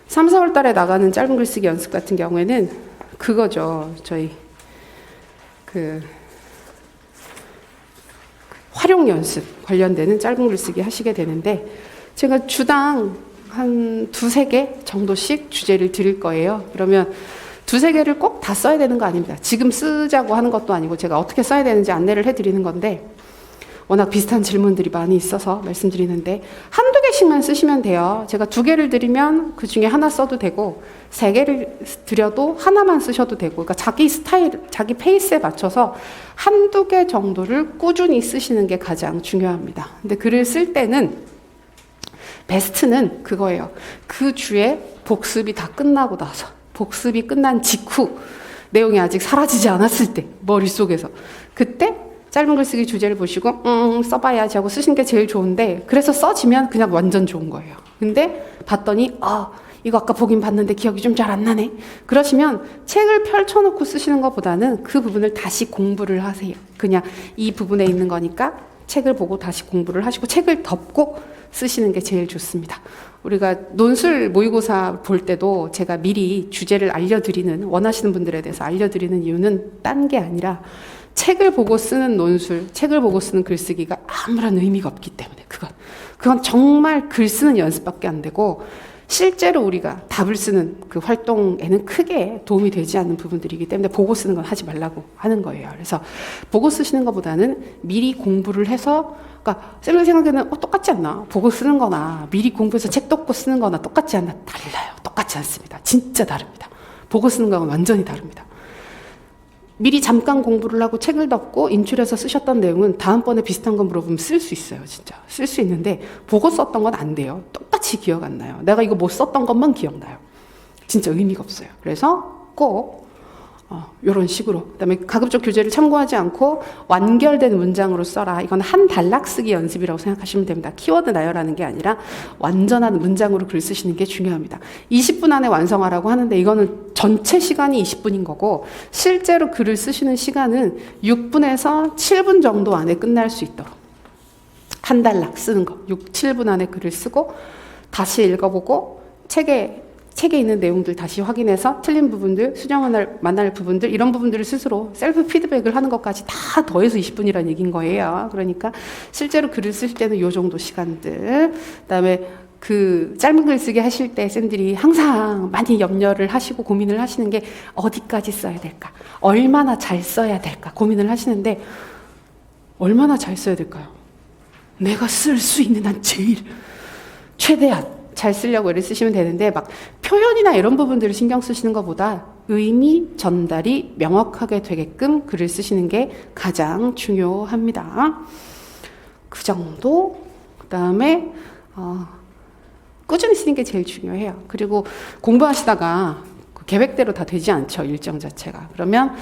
3, 4월 달에 나가는 짧은 글쓰기 연습 같은 경우에는 그거죠. 저희 그 활용 연습 관련되는 짧은 글쓰기 하시게 되는데 제가 주당 한 2-3개 정도씩 주제를 드릴 거예요. 그러면 2-3개를 꼭 다 써야 되는 거 아닙니다. 지금 쓰자고 하는 것도 아니고 제가 어떻게 써야 되는지 안내를 해드리는 건데 워낙 비슷한 질문들이 많이 있어서 말씀드리는데 1-2개씩만 쓰시면 돼요. 제가 2개를 드리면 그 중에 하나 써도 되고 3개를 드려도 하나만 쓰셔도 되고 그러니까 자기 스타일, 자기 페이스에 맞춰서 1-2개 정도를 꾸준히 쓰시는 게 가장 중요합니다. 근데 글을 쓸 때는 베스트는 그거예요. 그 주에 복습이 다 끝나고 나서 복습이 끝난 직후 내용이 아직 사라지지 않았을 때 머릿속에서 그때 짧은 글쓰기 주제를 보시고 써봐야지 하고 쓰시는 게 제일 좋은데 그래서 써지면 그냥 완전 좋은 거예요. 근데 봤더니 이거 아까 보긴 봤는데 기억이 좀 잘 안 나네. 그러시면 책을 펼쳐놓고 쓰시는 것보다는 그 부분을 다시 공부를 하세요. 그냥 이 부분에 있는 거니까 책을 보고 다시 공부를 하시고 책을 덮고 쓰시는 게 제일 좋습니다. 우리가 논술 모의고사 볼 때도 제가 미리 주제를 알려드리는 원하시는 분들에 대해서 알려드리는 이유는 딴 게 아니라 책을 보고 쓰는 논술, 책을 보고 쓰는 글쓰기가 아무런 의미가 없기 때문에 그건 정말 글 쓰는 연습밖에 안 되고 실제로 우리가 답을 쓰는 그 활동에는 크게 도움이 되지 않는 부분들이기 때문에 보고 쓰는 건 하지 말라고 하는 거예요. 그래서 보고 쓰시는 것보다는 미리 공부를 해서 그러니까 쌤들 생각에는 똑같지 않나? 보고 쓰는 거나 미리 공부해서 책 덮고 쓰는 거나 똑같지 않나? 달라요. 똑같지 않습니다. 진짜 다릅니다. 보고 쓰는 거는 완전히 다릅니다. 미리 잠깐 공부를 하고 책을 덮고 인출해서 쓰셨던 내용은 다음번에 비슷한 거 물어보면 쓸 수 있어요. 진짜 쓸 수 있는데 보고 썼던 건 안 돼요. 똑같이 기억 안 나요. 내가 이거 못 썼던 것만 기억나요. 진짜 의미가 없어요. 그래서 꼭 이런 식으로 그다음에 가급적 교재를 참고하지 않고 완결된 문장으로 써라. 이건 한 단락 쓰기 연습이라고 생각하시면 됩니다. 키워드 나열하는 게 아니라 완전한 문장으로 글 쓰시는 게 중요합니다. 20분 안에 완성하라고 하는데 이거는 전체 시간이 20분인 거고 실제로 글을 쓰시는 시간은 6분에서 7분 정도 안에 끝날 수 있도록 한 단락 쓰는 거 6, 7분 안에 글을 쓰고 다시 읽어보고 책에 있는 내용들 다시 확인해서 틀린 부분들, 수정을 만날 부분들 이런 부분들을 스스로 셀프 피드백을 하는 것까지 다 더해서 20분이라는 얘기인 거예요. 그러니까 실제로 글을 쓸 때는 이 정도 시간들 그다음에 그 짧은 글쓰기 하실 때 쌤들이 항상 많이 염려를 하시고 고민을 하시는 게 어디까지 써야 될까? 얼마나 잘 써야 될까? 고민을 하시는데 얼마나 잘 써야 될까요? 내가 쓸 수 있는 한 제일 최대한 잘 쓰려고 애를 쓰시면 되는데 막 표현이나 이런 부분들을 신경 쓰시는 것보다 의미 전달이 명확하게 되게끔 글을 쓰시는 게 가장 중요합니다. 그 정도. 그 다음에 꾸준히 쓰는 게 제일 중요해요. 그리고 공부하시다가 계획대로 다 되지 않죠, 일정 자체가. 그러면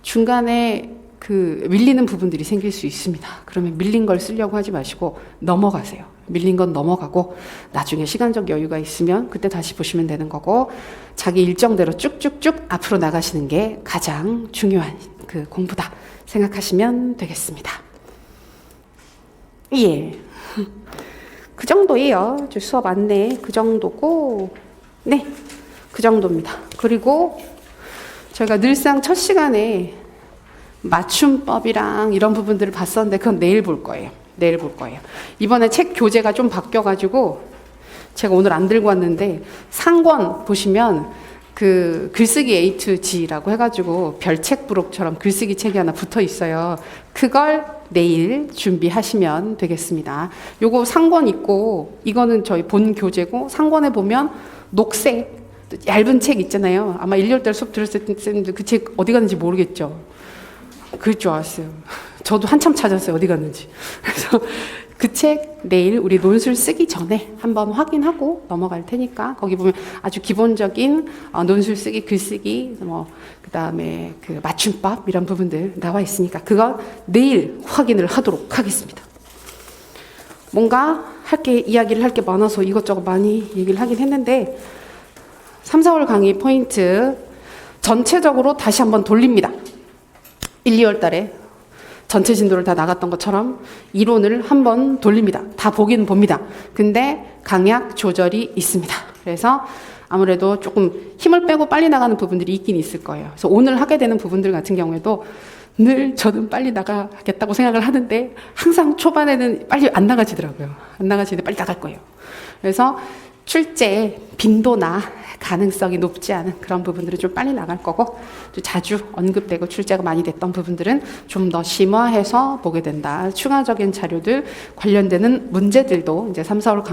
중간에 그 밀리는 부분들이 생길 수 있습니다. 그러면 밀린 걸 쓰려고 하지 마시고 넘어가세요. 밀린 건 넘어가고 나중에 시간적 여유가 있으면 그때 다시 보시면 되는 거고, 자기 일정대로 쭉쭉쭉 앞으로 나가시는 게 가장 중요한 그 공부다 생각하시면 되겠습니다. 예. 그 정도예요. 수업 안내 그 정도고, 네, 그 정도입니다. 그리고 저희가 늘상 첫 시간에 맞춤법이랑 이런 부분들을 봤었는데 그건 내일 볼 거예요. 내일 볼 거예요. 이번에 책 교재가 좀 바뀌어가지고 제가 오늘 안 들고 왔는데 상권 보시면 그 글쓰기 A to G라고 해가지고 별책 부록처럼 글쓰기 책이 하나 붙어 있어요. 그걸 내일 준비하시면 되겠습니다. 요거 상권 있고 이거는 저희 본 교재고, 상권에 보면 녹색 얇은 책 있잖아요. 아마 1, 2월 달 수업 들었을 때 그 책 어디 갔는지 모르겠죠. 그럴 줄 알았어요. 저도 한참 찾았어요. 어디 갔는지. 그래서 그 책 내일 우리 논술 쓰기 전에 한번 확인하고 넘어갈 테니까 거기 보면 아주 기본적인 논술 쓰기, 글쓰기, 그 다음에 그 맞춤법 이런 부분들 나와 있으니까 그거 내일 확인을 하도록 하겠습니다. 뭔가 이야기를 할 게 많아서 이것저것 많이 얘기를 하긴 했는데 3, 4월 강의 포인트 전체적으로 다시 한번 돌립니다. 1, 2월 달에 전체 진도를 다 나갔던 것처럼 이론을 한번 돌립니다. 다 보긴 봅니다. 근데 강약 조절이 있습니다. 그래서 아무래도 조금 힘을 빼고 빨리 나가는 부분들이 있긴 있을 거예요. 그래서 오늘 하게 되는 부분들 같은 경우에도 늘 저는 빨리 나가겠다고 생각을 하는데 항상 초반에는 빨리 안 나가지더라고요. 안 나가지는데 빨리 나갈 거예요. 그래서 출제 빈도나 가능성이 높지 않은 그런 부분들은 좀 빨리 나갈 거고, 자주 언급되고 출제가 많이 됐던 부분들은 좀 더 심화해서 보게 된다. 추가적인 자료들 관련되는 문제들도 이제 3, 4월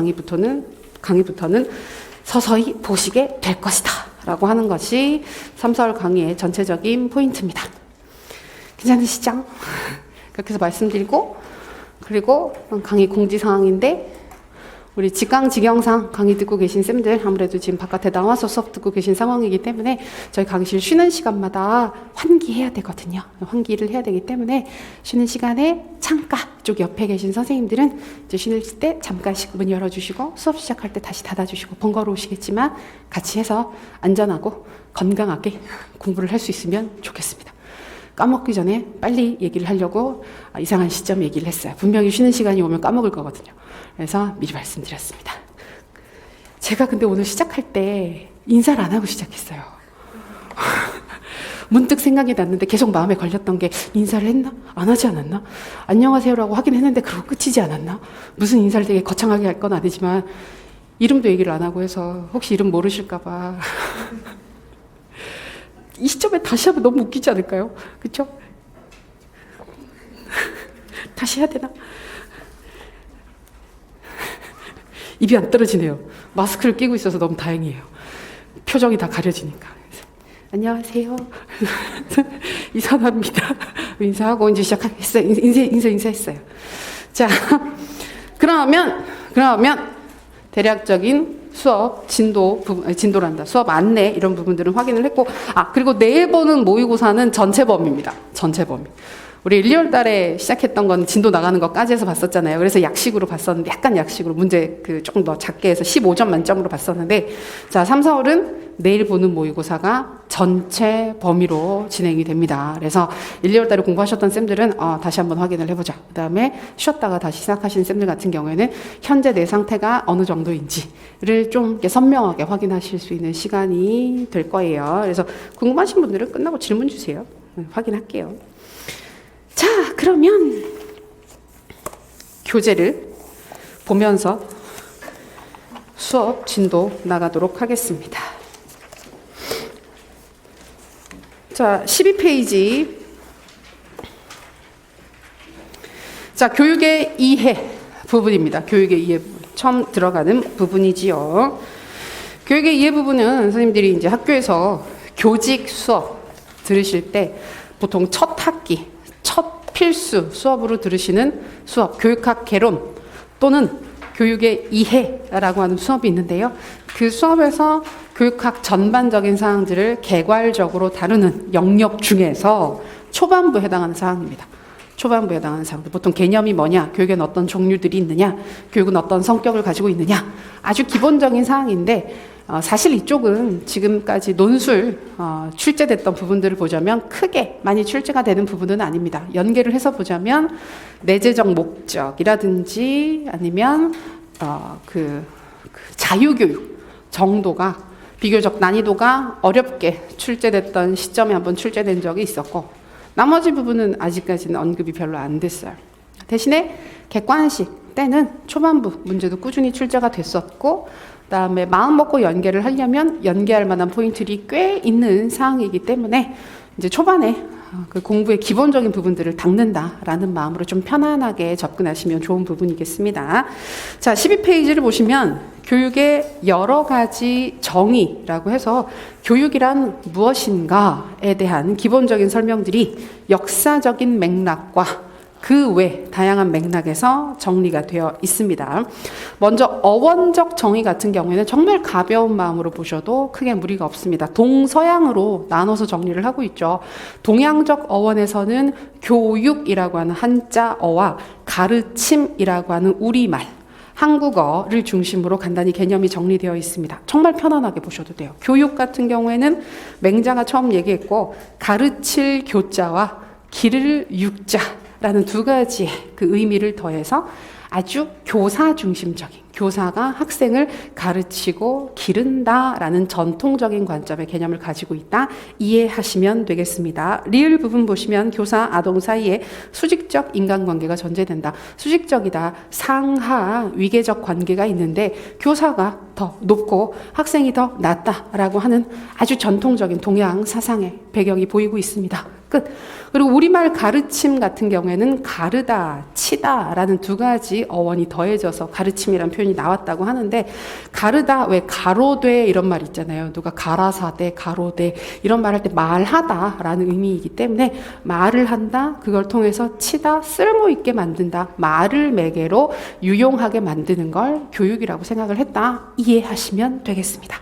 강의부터는 서서히 보시게 될 것이다 라고 하는 것이 3, 4월 강의의 전체적인 포인트입니다. 괜찮으시죠? 그렇게 해서 말씀드리고, 그리고 강의 공지사항인데 우리 직강직영상 강의 듣고 계신 쌤들 아무래도 지금 바깥에 나와서 수업 듣고 계신 상황이기 때문에 저희 강의실 쉬는 시간마다 환기해야 되거든요. 환기를 해야 되기 때문에 쉬는 시간에 창가 쪽 옆에 계신 선생님들은 이제 쉬는 때 잠깐씩 문 열어주시고 수업 시작할 때 다시 닫아주시고, 번거로우시겠지만 같이 해서 안전하고 건강하게 공부를 할 수 있으면 좋겠습니다. 까먹기 전에 빨리 얘기를 하려고 이상한 시점 얘기를 했어요. 분명히 쉬는 시간이 오면 까먹을 거거든요. 그래서 미리 말씀드렸습니다. 제가 근데 오늘 시작할 때 인사를 안 하고 시작했어요. 문득 생각이 났는데 계속 마음에 걸렸던 게, 인사를 했나? 안 하지 않았나? 안녕하세요라고 하긴 했는데 그러고 끝이지 않았나? 무슨 인사를 되게 거창하게 할 건 아니지만 이름도 얘기를 안 하고 해서 혹시 이름 모르실까 봐. 이 시점에 다시 하면 너무 웃기지 않을까요? 그렇죠? 다시 해야 되나? 입이 안 떨어지네요. 마스크를 끼고 있어서 너무 다행이에요. 표정이 다 가려지니까. 안녕하세요. 이선아입니다. 인사하고 이제 시작했어요. 인사했어요. 자, 그러면 대략적인 수업 진도란다. 수업 안내 이런 부분들은 확인을 했고, 그리고 내일 보는 모의고사는 전체 범위입니다. 전체 범위. 우리 1, 2월 달에 시작했던 건 진도 나가는 것까지 해서 봤었잖아요. 그래서 약식으로 봤었는데, 약간 약식으로 문제 조금 더 작게 해서 15점 만점으로 봤었는데, 자, 3, 4월은 내일 보는 모의고사가 전체 범위로 진행이 됩니다. 그래서 1, 2월 달에 공부하셨던 쌤들은 다시 한번 확인을 해보자. 그 다음에 쉬었다가 다시 시작하신 쌤들 같은 경우에는 현재 내 상태가 어느 정도인지를 좀 이렇게 선명하게 확인하실 수 있는 시간이 될 거예요. 그래서 궁금하신 분들은 끝나고 질문 주세요. 확인할게요. 자, 그러면 교재를 보면서 수업 진도 나가도록 하겠습니다. 자, 12페이지. 자, 교육의 이해 부분입니다. 교육의 이해 부분. 처음 들어가는 부분이지요. 교육의 이해 부분은 선생님들이 이제 학교에서 교직 수업 들으실 때 보통 첫 학기, 첫 필수 수업으로 들으시는 수업, 교육학 개론 또는 교육의 이해라고 하는 수업이 있는데요. 그 수업에서 교육학 전반적인 사항들을 개괄적으로 다루는 영역 중에서 초반부에 해당하는 사항입니다. 초반부에 해당하는 사항들. 보통 개념이 뭐냐, 교육엔 어떤 종류들이 있느냐, 교육은 어떤 성격을 가지고 있느냐, 아주 기본적인 사항인데 사실 이쪽은 지금까지 논술 출제됐던 부분들을 보자면 크게 많이 출제가 되는 부분은 아닙니다. 연계를 해서 보자면 내재적 목적이라든지 아니면 그 자유교육 정도가 비교적 난이도가 어렵게 출제됐던 시점에 한번 출제된 적이 있었고, 나머지 부분은 아직까지는 언급이 별로 안 됐어요. 대신에 객관식 때는 초반부 문제도 꾸준히 출제가 됐었고, 그다음에 마음 먹고 연계를 하려면 연계할 만한 포인트들이 꽤 있는 사항이기 때문에 이제 초반에 그 공부의 기본적인 부분들을 닦는다라는 마음으로 좀 편안하게 접근하시면 좋은 부분이겠습니다. 자, 12페이지를 보시면 교육의 여러 가지 정의라고 해서 교육이란 무엇인가에 대한 기본적인 설명들이 역사적인 맥락과 그 외 다양한 맥락에서 정리가 되어 있습니다. 먼저 어원적 정의 같은 경우에는 정말 가벼운 마음으로 보셔도 크게 무리가 없습니다. 동서양으로 나눠서 정리를 하고 있죠. 동양적 어원에서는 교육이라고 하는 한자어와 가르침이라고 하는 우리말, 한국어를 중심으로 간단히 개념이 정리되어 있습니다. 정말 편안하게 보셔도 돼요. 교육 같은 경우에는 맹자가 처음 얘기했고, 가르칠 교자와 기를 육자라는 두 가지의 그 의미를 더해서 아주 교사 중심적인, 교사가 학생을 가르치고 기른다라는 전통적인 관점의 개념을 가지고 있다, 이해하시면 되겠습니다. 리을 부분 보시면 교사, 아동 사이에 수직적 인간관계가 전제된다. 수직적이다. 상하 위계적 관계가 있는데 교사가 더 높고 학생이 더 낮다라고 하는 아주 전통적인 동양 사상의 배경이 보이고 있습니다. 끝. 그리고 우리말 가르침 같은 경우에는 가르다, 치다라는 두 가지 어원이 더해져서 가르침이라는 표현이 나왔다고 하는데, 가르다, 왜 가로되 이런 말 있잖아요. 누가 가라사대, 가로되 이런 말 할 때 말하다라는 의미이기 때문에 말을 한다, 그걸 통해서 치다, 쓸모있게 만든다, 말을 매개로 유용하게 만드는 걸 교육이라고 생각을 했다, 이해하시면 되겠습니다.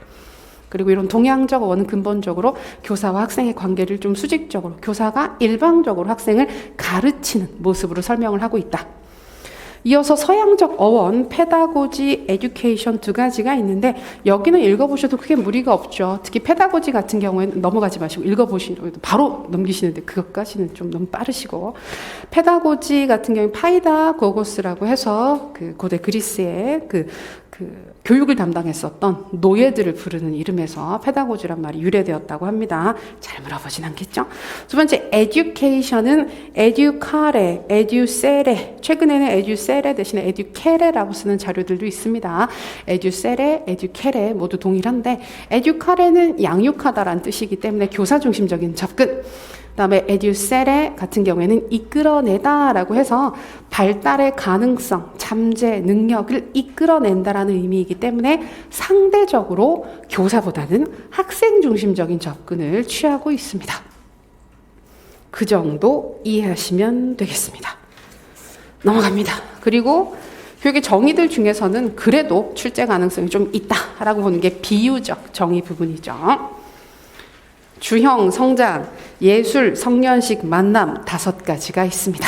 그리고 이런 동양적 어원은 근본적으로 교사와 학생의 관계를 좀 수직적으로, 교사가 일방적으로 학생을 가르치는 모습으로 설명을 하고 있다. 이어서 서양적 어원, 페다고지, 에듀케이션 두 가지가 있는데 여기는 읽어보셔도 크게 무리가 없죠. 특히 페다고지 같은 경우에는 넘어가지 마시고 읽어보시면 바로 넘기시는데 그것까지는 좀 너무 빠르시고, 페다고지 같은 경우에 파이다 고고스라고 해서 그 고대 그리스의 그 교육을 담당했었던 노예들을 부르는 이름에서 페다고지란 말이 유래되었다고 합니다. 잘 물어보진 않겠죠? 두 번째, 에듀케이션은 에듀카레, 에듀세레, 최근에는 에듀세레 대신에 에듀케레라고 쓰는 자료들도 있습니다. 에듀세레, 에듀케레 모두 동일한데, 에듀카레는 양육하다라는 뜻이기 때문에 교사 중심적인 접근, 그다음에 에듀세레 같은 경우에는 이끌어내다라고 해서 발달의 가능성, 잠재, 능력을 이끌어낸다라는 의미이기 때문에 상대적으로 교사보다는 학생 중심적인 접근을 취하고 있습니다. 그 정도 이해하시면 되겠습니다. 넘어갑니다. 그리고 교육의 정의들 중에서는 그래도 출제 가능성이 좀 있다라고 보는 게 비유적 정의 부분이죠. 주형, 성장, 예술, 성년식, 만남 5가지가 있습니다.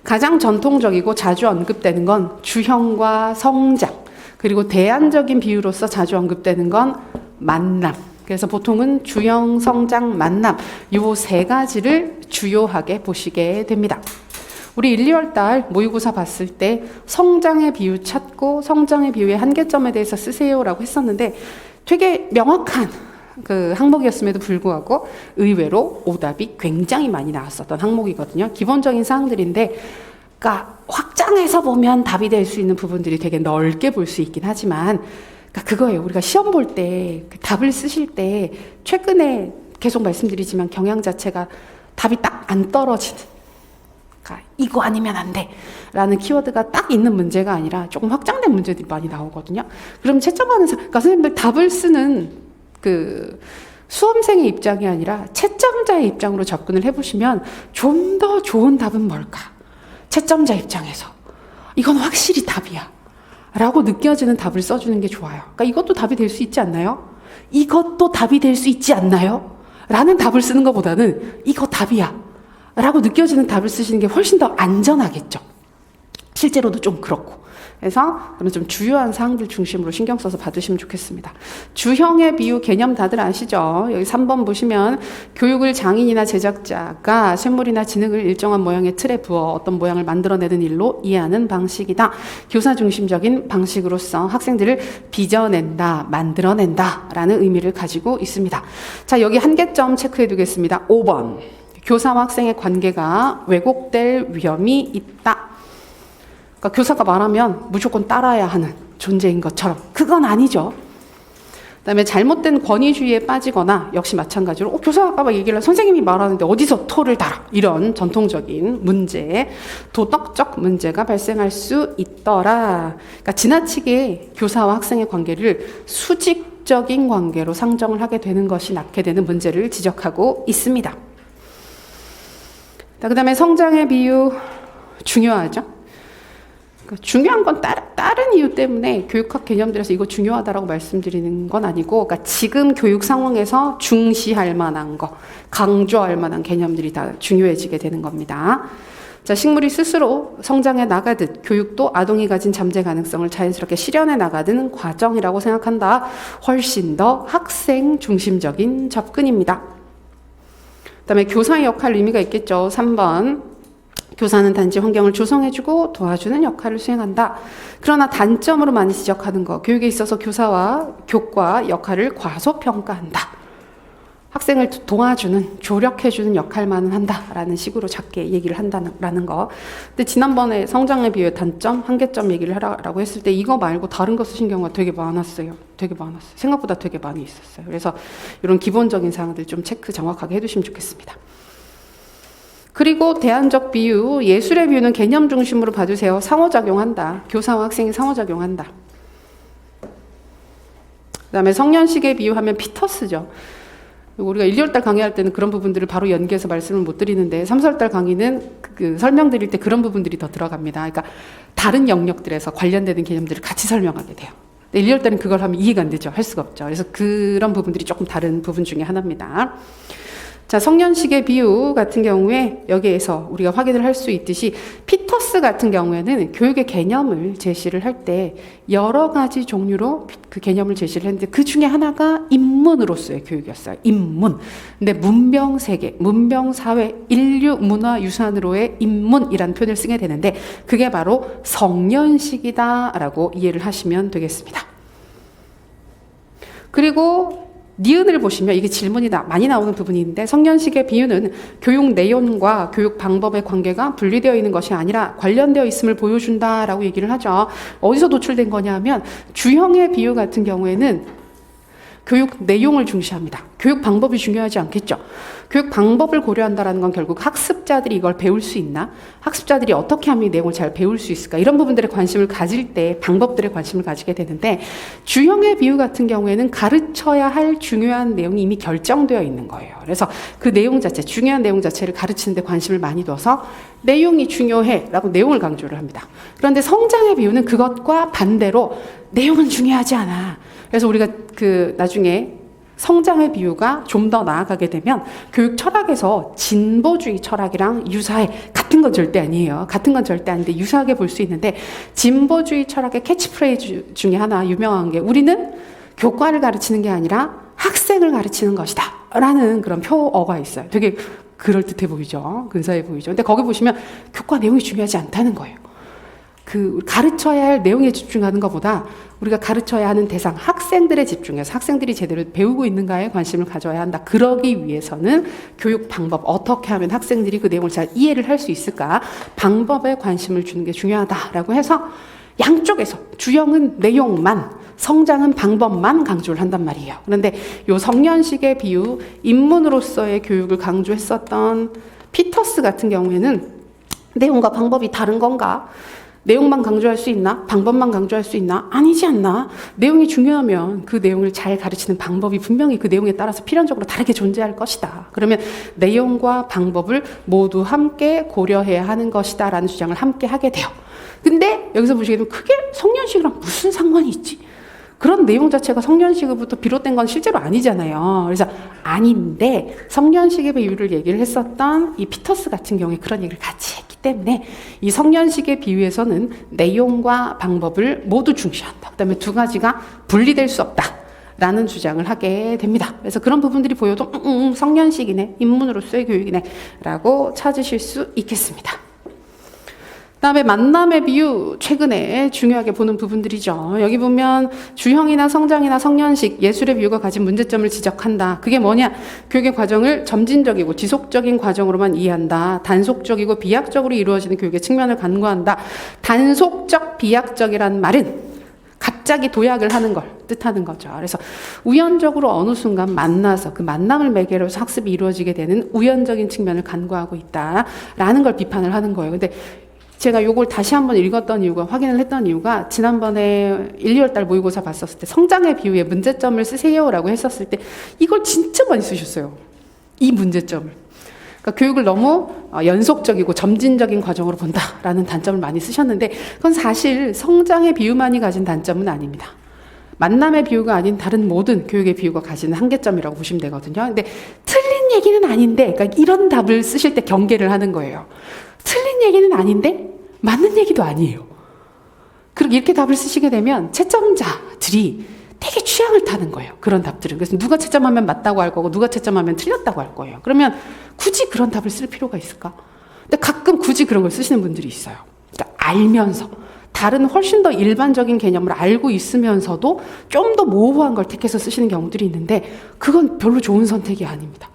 가장 전통적이고 자주 언급되는 건 주형과 성장, 그리고 대안적인 비유로서 자주 언급되는 건 만남. 그래서 보통은 주형, 성장, 만남 이 3가지를 주요하게 보시게 됩니다. 우리 1, 2월 달 모의고사 봤을 때 성장의 비유 찾고 성장의 비유의 한계점에 대해서 쓰세요라고 했었는데 되게 명확한 그 항목이었음에도 불구하고 의외로 오답이 굉장히 많이 나왔었던 항목이거든요. 기본적인 사항들인데, 그러니까 확장해서 보면 답이 될 수 있는 부분들이 되게 넓게 볼 수 있긴 하지만 그러니까 그거예요. 우리가 시험 볼 때 답을 쓰실 때 최근에 계속 말씀드리지만 경향 자체가 답이 딱 안 떨어지는, 그러니까 이거 아니면 안 돼 라는 키워드가 딱 있는 문제가 아니라 조금 확장된 문제들이 많이 나오거든요. 그럼 채점하는 그러니까 선생님들 답을 쓰는 그 수험생의 입장이 아니라 채점자의 입장으로 접근을 해보시면 좀 더 좋은 답은 뭘까? 채점자 입장에서 이건 확실히 답이야 라고 느껴지는 답을 써주는 게 좋아요. 그러니까 이것도 답이 될 수 있지 않나요? 이것도 답이 될 수 있지 않나요? 라는 답을 쓰는 것보다는 이거 답이야 라고 느껴지는 답을 쓰시는 게 훨씬 더 안전하겠죠. 실제로도 좀 그렇고. 그래서 그런 좀 주요한 사항들 중심으로 신경 써서 봐주시면 좋겠습니다. 주형의 비유 개념 다들 아시죠? 여기 3번 보시면 교육을 장인이나 제작자가 샘물이나 지능을 일정한 모양의 틀에 부어 어떤 모양을 만들어내는 일로 이해하는 방식이다. 교사 중심적인 방식으로서 학생들을 빚어낸다, 만들어낸다 라는 의미를 가지고 있습니다. 자, 여기 한계점 체크해 두겠습니다. 5번. 교사와 학생의 관계가 왜곡될 위험이 있다. 그러니까 교사가 말하면 무조건 따라야 하는 존재인 것처럼. 그건 아니죠. 그다음에 잘못된 권위주의에 빠지거나 역시 마찬가지로 교사가 막 얘기를 선생님이 말하는데 어디서 토를 달아. 이런 전통적인 문제, 도덕적 문제가 발생할 수 있더라. 그러니까 지나치게 교사와 학생의 관계를 수직적인 관계로 상정을 하게 되는 것이 낳게 되는 문제를 지적하고 있습니다. 그 다음에 성장의 비유 중요하죠. 그러니까 중요한 건 다른 이유 때문에 교육학 개념들에서 이거 중요하다라고 말씀드리는 건 아니고, 그러니까 지금 교육 상황에서 중시할 만한 거, 강조할 만한 개념들이 다 중요해지게 되는 겁니다. 자, 식물이 스스로 성장해 나가듯 교육도 아동이 가진 잠재 가능성을 자연스럽게 실현해 나가는 과정이라고 생각한다. 훨씬 더 학생 중심적인 접근입니다. 그다음에 교사의 역할 의미가 있겠죠. 3번. 교사는 단지 환경을 조성해주고 도와주는 역할을 수행한다. 그러나 단점으로 많이 지적하는 거, 교육에 있어서 교사와 교과 역할을 과소평가한다. 학생을 도와주는, 조력해주는 역할만은 한다라는 식으로 작게 얘기를 한다는 거. 근데 지난번에 성장의 비유의 단점, 한계점 얘기를 하라고 했을 때 이거 말고 다른 거 쓰신 경우가 되게 많았어요. 되게 많았어요. 생각보다 되게 많이 있었어요. 그래서 이런 기본적인 사항들 좀 체크 정확하게 해두시면 좋겠습니다. 그리고 대안적 비유, 예술의 비유는 개념 중심으로 봐주세요. 상호작용한다. 교사와 학생이 상호작용한다. 그 다음에 성년식의 비유하면 피터스죠. 우리가 1, 2월달 강의할 때는 그런 부분들을 바로 연계해서 말씀을 못 드리는데 3, 4월달 강의는 설명드릴 때 그런 부분들이 더 들어갑니다. 그러니까 다른 영역들에서 관련되는 개념들을 같이 설명하게 돼요. 1, 2월달은 그걸 하면 이해가 안 되죠. 할 수가 없죠. 그래서 그런 부분들이 조금 다른 부분 중에 하나입니다. 자, 성년식의 비유 같은 경우에 여기에서 우리가 확인을 할 수 있듯이 피터스 같은 경우에는 교육의 개념을 제시를 할 때 여러 가지 종류로 그 개념을 제시를 했는데 그 중에 하나가 인문으로서의 교육이었어요. 인문. 근데 문명세계, 문명사회, 인류, 문화, 유산으로의 인문이라는 표현을 쓰게 되는데 그게 바로 성년식이다라고 이해를 하시면 되겠습니다. 그리고 니은을 보시면 이게 질문이 많이 나오는 부분인데 성년식의 비유는 교육 내용과 교육 방법의 관계가 분리되어 있는 것이 아니라 관련되어 있음을 보여준다라고 얘기를 하죠. 어디서 도출된 거냐 하면 주형의 비유 같은 경우에는 교육 내용을 중시합니다. 교육 방법이 중요하지 않겠죠. 교육 방법을 고려한다는 건 결국 학습자들이 이걸 배울 수 있나? 학습자들이 어떻게 하면 이 내용을 잘 배울 수 있을까? 이런 부분들에 관심을 가질 때 방법들에 관심을 가지게 되는데 주형의 비유 같은 경우에는 가르쳐야 할 중요한 내용이 이미 결정되어 있는 거예요. 그래서 그 내용 자체, 중요한 내용 자체를 가르치는 데 관심을 많이 둬서 내용이 중요해 라고 내용을 강조를 합니다. 그런데 성장의 비유는 그것과 반대로 내용은 중요하지 않아. 그래서 우리가 나중에 성장의 비유가 좀 더 나아가게 되면 교육 철학에서 진보주의 철학이랑 유사해. 같은 건 절대 아니에요. 같은 건 절대 아닌데 유사하게 볼 수 있는데 진보주의 철학의 캐치프레이즈 중에 하나 유명한 게 우리는 교과를 가르치는 게 아니라 학생을 가르치는 것이다 라는 그런 표어가 있어요. 되게 그럴듯해 보이죠. 근사해 보이죠. 근데 거기 보시면 교과 내용이 중요하지 않다는 거예요. 가르쳐야 할 내용에 집중하는 것보다 우리가 가르쳐야 하는 대상, 학생들에 집중해서 학생들이 제대로 배우고 있는가에 관심을 가져야 한다. 그러기 위해서는 교육 방법, 어떻게 하면 학생들이 그 내용을 잘 이해를 할 수 있을까? 방법에 관심을 주는 게 중요하다라고 해서 양쪽에서 주형은 내용만, 성장은 방법만 강조를 한단 말이에요. 그런데 요 성년식의 비유, 인문으로서의 교육을 강조했었던 피터스 같은 경우에는 내용과 방법이 다른 건가? 내용만 강조할 수 있나? 방법만 강조할 수 있나? 아니지 않나? 내용이 중요하면 그 내용을 잘 가르치는 방법이 분명히 그 내용에 따라서 필연적으로 다르게 존재할 것이다. 그러면 내용과 방법을 모두 함께 고려해야 하는 것이다 라는 주장을 함께 하게 돼요. 근데 여기서 보시게 되면 그게 성년식이랑 무슨 상관이 있지? 그런 내용 자체가 성년식으로부터 비롯된 건 실제로 아니잖아요. 그래서 아닌데 성년식의 비유를 얘기를 했었던 이 피터스 같은 경우에 그런 얘기를 같이 했기 때문에 이 성년식의 비유에서는 내용과 방법을 모두 중시한다. 그 다음에 두 가지가 분리될 수 없다 라는 주장을 하게 됩니다. 그래서 그런 부분들이 보여도 성년식이네, 인문으로서의 교육이네 라고 찾으실 수 있겠습니다. 그다음에 만남의 비유, 최근에 중요하게 보는 부분들이죠. 여기 보면 주형이나 성장이나 성년식, 예술의 비유가 가진 문제점을 지적한다. 그게 뭐냐? 교육의 과정을 점진적이고 지속적인 과정으로만 이해한다. 단속적이고 비약적으로 이루어지는 교육의 측면을 간과한다. 단속적, 비약적이라는 말은 갑자기 도약을 하는 걸 뜻하는 거죠. 그래서 우연적으로 어느 순간 만나서 그 만남을 매개로 해서 학습이 이루어지게 되는 우연적인 측면을 간과하고 있다라는 걸 비판을 하는 거예요. 근데 제가 요걸 다시 한번 읽었던 이유가, 확인을 했던 이유가, 지난번에 1, 2월 달 모의고사 봤었을 때 성장의 비유에 문제점을 쓰세요라고 했었을 때 이걸 진짜 많이 쓰셨어요. 이 문제점을. 그러니까 교육을 너무 연속적이고 점진적인 과정으로 본다라는 단점을 많이 쓰셨는데 그건 사실 성장의 비유만이 가진 단점은 아닙니다. 만남의 비유가 아닌 다른 모든 교육의 비유가 가지는 한계점이라고 보시면 되거든요. 근데 틀린 얘기는 아닌데, 그러니까 이런 답을 쓰실 때 경계를 하는 거예요. 틀린 얘기는 아닌데 맞는 얘기도 아니에요. 그리고 이렇게 답을 쓰시게 되면 채점자들이 되게 취향을 타는 거예요. 그런 답들은. 그래서 누가 채점하면 맞다고 할 거고 누가 채점하면 틀렸다고 할 거예요. 그러면 굳이 그런 답을 쓸 필요가 있을까? 근데 가끔 굳이 그런 걸 쓰시는 분들이 있어요. 그러니까 알면서 다른 훨씬 더 일반적인 개념을 알고 있으면서도 좀 더 모호한 걸 택해서 쓰시는 경우들이 있는데 그건 별로 좋은 선택이 아닙니다.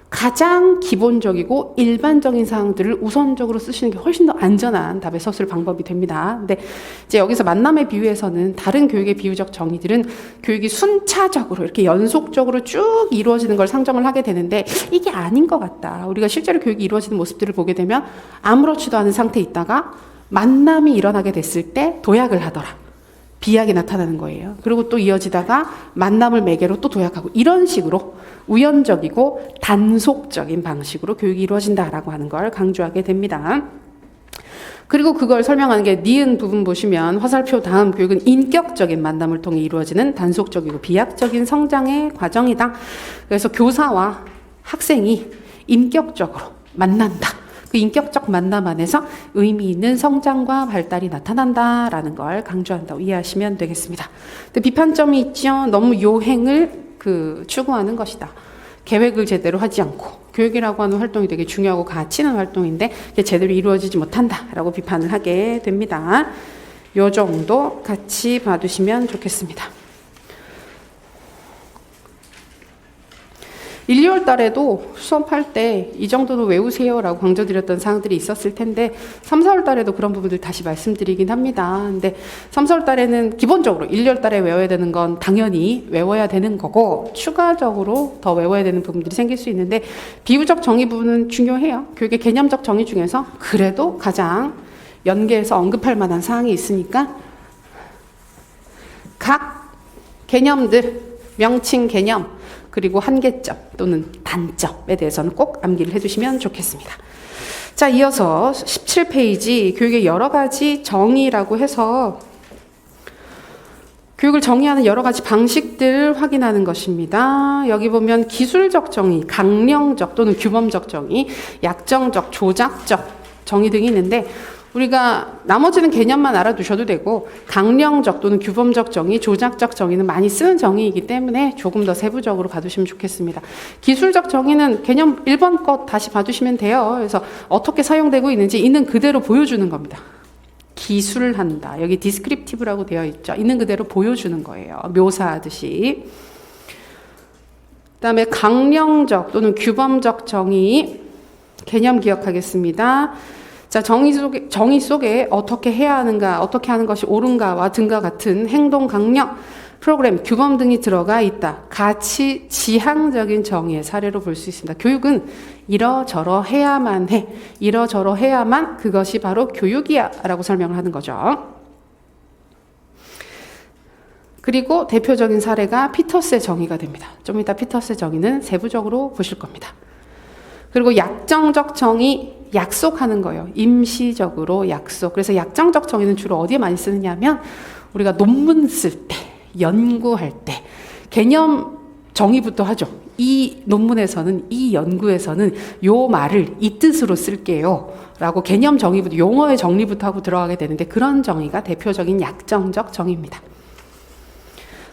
가장 기본적이고 일반적인 사항들을 우선적으로 쓰시는 게 훨씬 더 안전한 답에 서술 방법이 됩니다. 근데 이제 여기서 만남의 비유에서는 다른 교육의 비유적 정의들은 교육이 순차적으로 이렇게 연속적으로 쭉 이루어지는 걸 상정을 하게 되는데 이게 아닌 것 같다. 우리가 실제로 교육이 이루어지는 모습들을 보게 되면 아무렇지도 않은 상태에 있다가 만남이 일어나게 됐을 때 도약을 하더라. 비약이 나타나는 거예요. 그리고 또 이어지다가 만남을 매개로 또 도약하고 이런 식으로 우연적이고 단속적인 방식으로 교육이 이루어진다라고 하는 걸 강조하게 됩니다. 그리고 그걸 설명하는 게 니은 부분 보시면 화살표 다음 교육은 인격적인 만남을 통해 이루어지는 단속적이고 비약적인 성장의 과정이다. 그래서 교사와 학생이 인격적으로 만난다. 그 인격적 만남 안에서 의미 있는 성장과 발달이 나타난다라는 걸 강조한다고 이해하시면 되겠습니다. 근데 비판점이 있죠. 너무 요행을 추구하는 것이다. 계획을 제대로 하지 않고 교육이라고 하는 활동이 되게 중요하고 가치 있는 활동인데 이게 제대로 이루어지지 못한다라고 비판을 하게 됩니다. 요 정도 같이 봐두시면 좋겠습니다. 1, 2월 달에도 수업할 때 이 정도는 외우세요라고 강조드렸던 사항들이 있었을 텐데 3, 4월 달에도 그런 부분들 다시 말씀드리긴 합니다. 근데 3, 4월 달에는 기본적으로 1, 2월 달에 외워야 되는 건 당연히 외워야 되는 거고 추가적으로 더 외워야 되는 부분들이 생길 수 있는데 비유적 정의 부분은 중요해요. 교육의 개념적 정의 중에서 그래도 가장 연계해서 언급할 만한 사항이 있으니까 각 개념들, 명칭 개념 그리고 한계점 또는 단점에 대해서는 꼭 암기를 해두시면 좋겠습니다. 자, 이어서 17페이지 교육의 여러 가지 정의라고 해서 교육을 정의하는 여러 가지 방식들을 확인하는 것입니다. 여기 보면 기술적 정의, 강령적 또는 규범적 정의, 약정적, 조작적 정의 등이 있는데 우리가 나머지는 개념만 알아두셔도 되고 강령적 또는 규범적 정의, 조작적 정의는 많이 쓰는 정의이기 때문에 조금 더 세부적으로 봐두시면 좋겠습니다. 기술적 정의는 개념 1번 것 다시 봐두시면 돼요. 그래서 어떻게 사용되고 있는지 있는 그대로 보여주는 겁니다. 기술한다. 여기 디스크립티브라고 되어 있죠. 있는 그대로 보여주는 거예요. 묘사하듯이. 그다음에 강령적 또는 규범적 정의 개념 기억하겠습니다. 자, 정의 속에 어떻게 해야 하는가, 어떻게 하는 것이 옳은가와 등과 같은 행동 강령, 프로그램, 규범 등이 들어가 있다. 가치 지향적인 정의의 사례로 볼 수 있습니다. 교육은 이러저러 해야만 해. 이러저러 해야만 그것이 바로 교육이야 라고 설명을 하는 거죠. 그리고 대표적인 사례가 피터스의 정의가 됩니다. 좀 이따 피터스의 정의는 세부적으로 보실 겁니다. 그리고 약정적 정의, 약속하는 거예요. 임시적으로 약속. 그래서 약정적 정의는 주로 어디에 많이 쓰느냐 하면 우리가 논문 쓸 때, 연구할 때 개념 정의부터 하죠. 이 논문에서는, 이 연구에서는 요 말을 이 뜻으로 쓸게요 라고 개념 정의부터, 용어의 정리부터 하고 들어가게 되는데 그런 정의가 대표적인 약정적 정의입니다.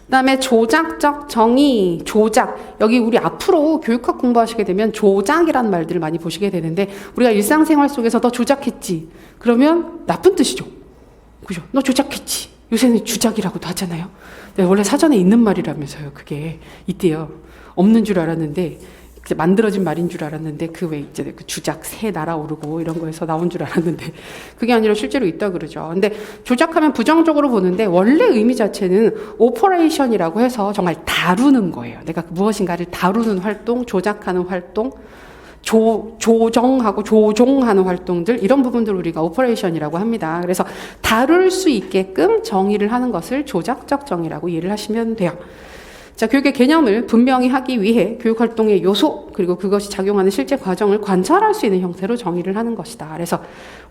그 다음에 조작적 정의, 조작. 여기 우리 앞으로 교육학 공부하시게 되면 조작이라는 말들을 많이 보시게 되는데 우리가 일상생활 속에서 너 조작했지. 그러면 나쁜 뜻이죠. 그죠? 너 조작했지. 요새는 주작이라고도 하잖아요. 원래 사전에 있는 말이라면서요. 그게 있대요. 없는 줄 알았는데 만들어진 말인 줄 알았는데 그 왜 이제 그 주작 새 날아오르고 이런 거에서 나온 줄 알았는데 그게 아니라 실제로 있다 그러죠. 근데 조작하면 부정적으로 보는데 원래 의미 자체는 오퍼레이션이라고 해서 정말 다루는 거예요. 내가 무엇인가를 다루는 활동, 조작하는 활동, 조정하고 조종하는 활동들 이런 부분들을 우리가 오퍼레이션이라고 합니다. 그래서 다룰 수 있게끔 정의를 하는 것을 조작적 정의라고 이해를 하시면 돼요. 자, 교육의 개념을 분명히 하기 위해 교육활동의 요소 그리고 그것이 작용하는 실제 과정을 관찰할 수 있는 형태로 정의를 하는 것이다. 그래서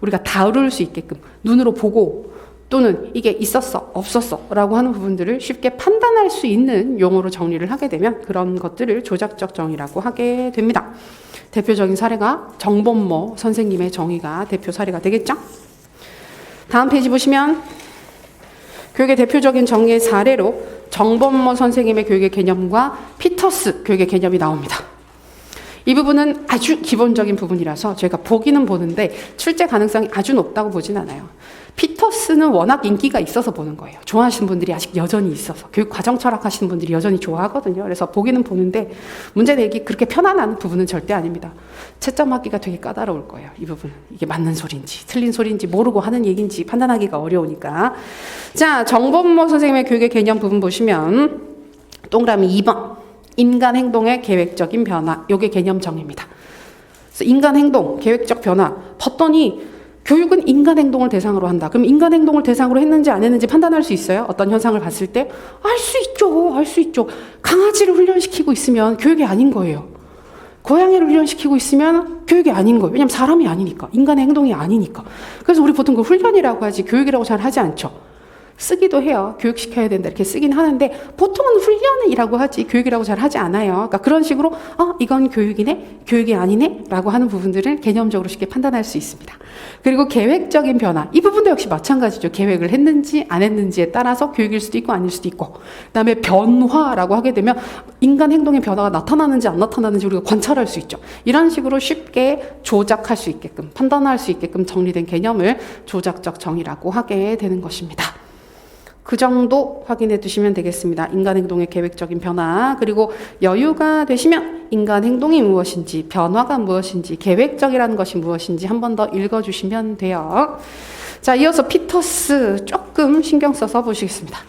우리가 다룰 수 있게끔 눈으로 보고 또는 이게 있었어, 없었어 라고 하는 부분들을 쉽게 판단할 수 있는 용어로 정리를 하게 되면 그런 것들을 조작적 정의라고 하게 됩니다. 대표적인 사례가 정범모 선생님의 정의가 대표 사례가 되겠죠? 다음 페이지 보시면 교육의 대표적인 정의의 사례로 정범모 선생님의 교육의 개념과 피터스 교육의 개념이 나옵니다. 이 부분은 아주 기본적인 부분이라서 저희가 보기는 보는데 출제 가능성이 아주 높다고 보진 않아요. 피터스는 워낙 인기가 있어서 보는 거예요. 좋아하시는 분들이 아직 여전히 있어서 교육 과정 철학하시는 분들이 여전히 좋아하거든요. 그래서 보기는 보는데 문제 내기 그렇게 편안한 부분은 절대 아닙니다. 채점하기가 되게 까다로울 거예요. 이 부분 이게 맞는 소리인지 틀린 소리인지 모르고 하는 얘기인지 판단하기가 어려우니까. 자, 정범모 선생님의 교육의 개념 부분 보시면 동그라미 2번 인간 행동의 계획적인 변화 요게 개념 정의입니다. 그래서 인간 행동 계획적 변화 봤더니 교육은 인간 행동을 대상으로 한다. 그럼 인간 행동을 대상으로 했는지 안 했는지 판단할 수 있어요? 어떤 현상을 봤을 때? 알 수 있죠. 알 수 있죠. 강아지를 훈련시키고 있으면 교육이 아닌 거예요. 고양이를 훈련시키고 있으면 교육이 아닌 거예요. 왜냐하면 사람이 아니니까. 인간의 행동이 아니니까. 그래서 우리 보통 그 훈련이라고 하지 교육이라고 잘 하지 않죠. 쓰기도 해요. 교육시켜야 된다 이렇게 쓰긴 하는데 보통은 훈련이라고 하지 교육이라고 잘 하지 않아요. 그러니까 그런 식으로 이건 교육이네 교육이 아니네 라고 하는 부분들을 개념적으로 쉽게 판단할 수 있습니다. 그리고 계획적인 변화 이 부분도 역시 마찬가지죠. 계획을 했는지 안 했는지에 따라서 교육일 수도 있고 아닐 수도 있고 그 다음에 변화라고 하게 되면 인간 행동의 변화가 나타나는지 안 나타나는지 우리가 관찰할 수 있죠. 이런 식으로 쉽게 조작할 수 있게끔 판단할 수 있게끔 정리된 개념을 조작적 정의라고 하게 되는 것입니다. 그 정도 확인해 두시면 되겠습니다. 인간 행동의 계획적인 변화 그리고 여유가 되시면 인간 행동이 무엇인지 변화가 무엇인지 계획적이라는 것이 무엇인지 한 번 더 읽어주시면 돼요. 자, 이어서 피터스 조금 신경 써서 보시겠습니다.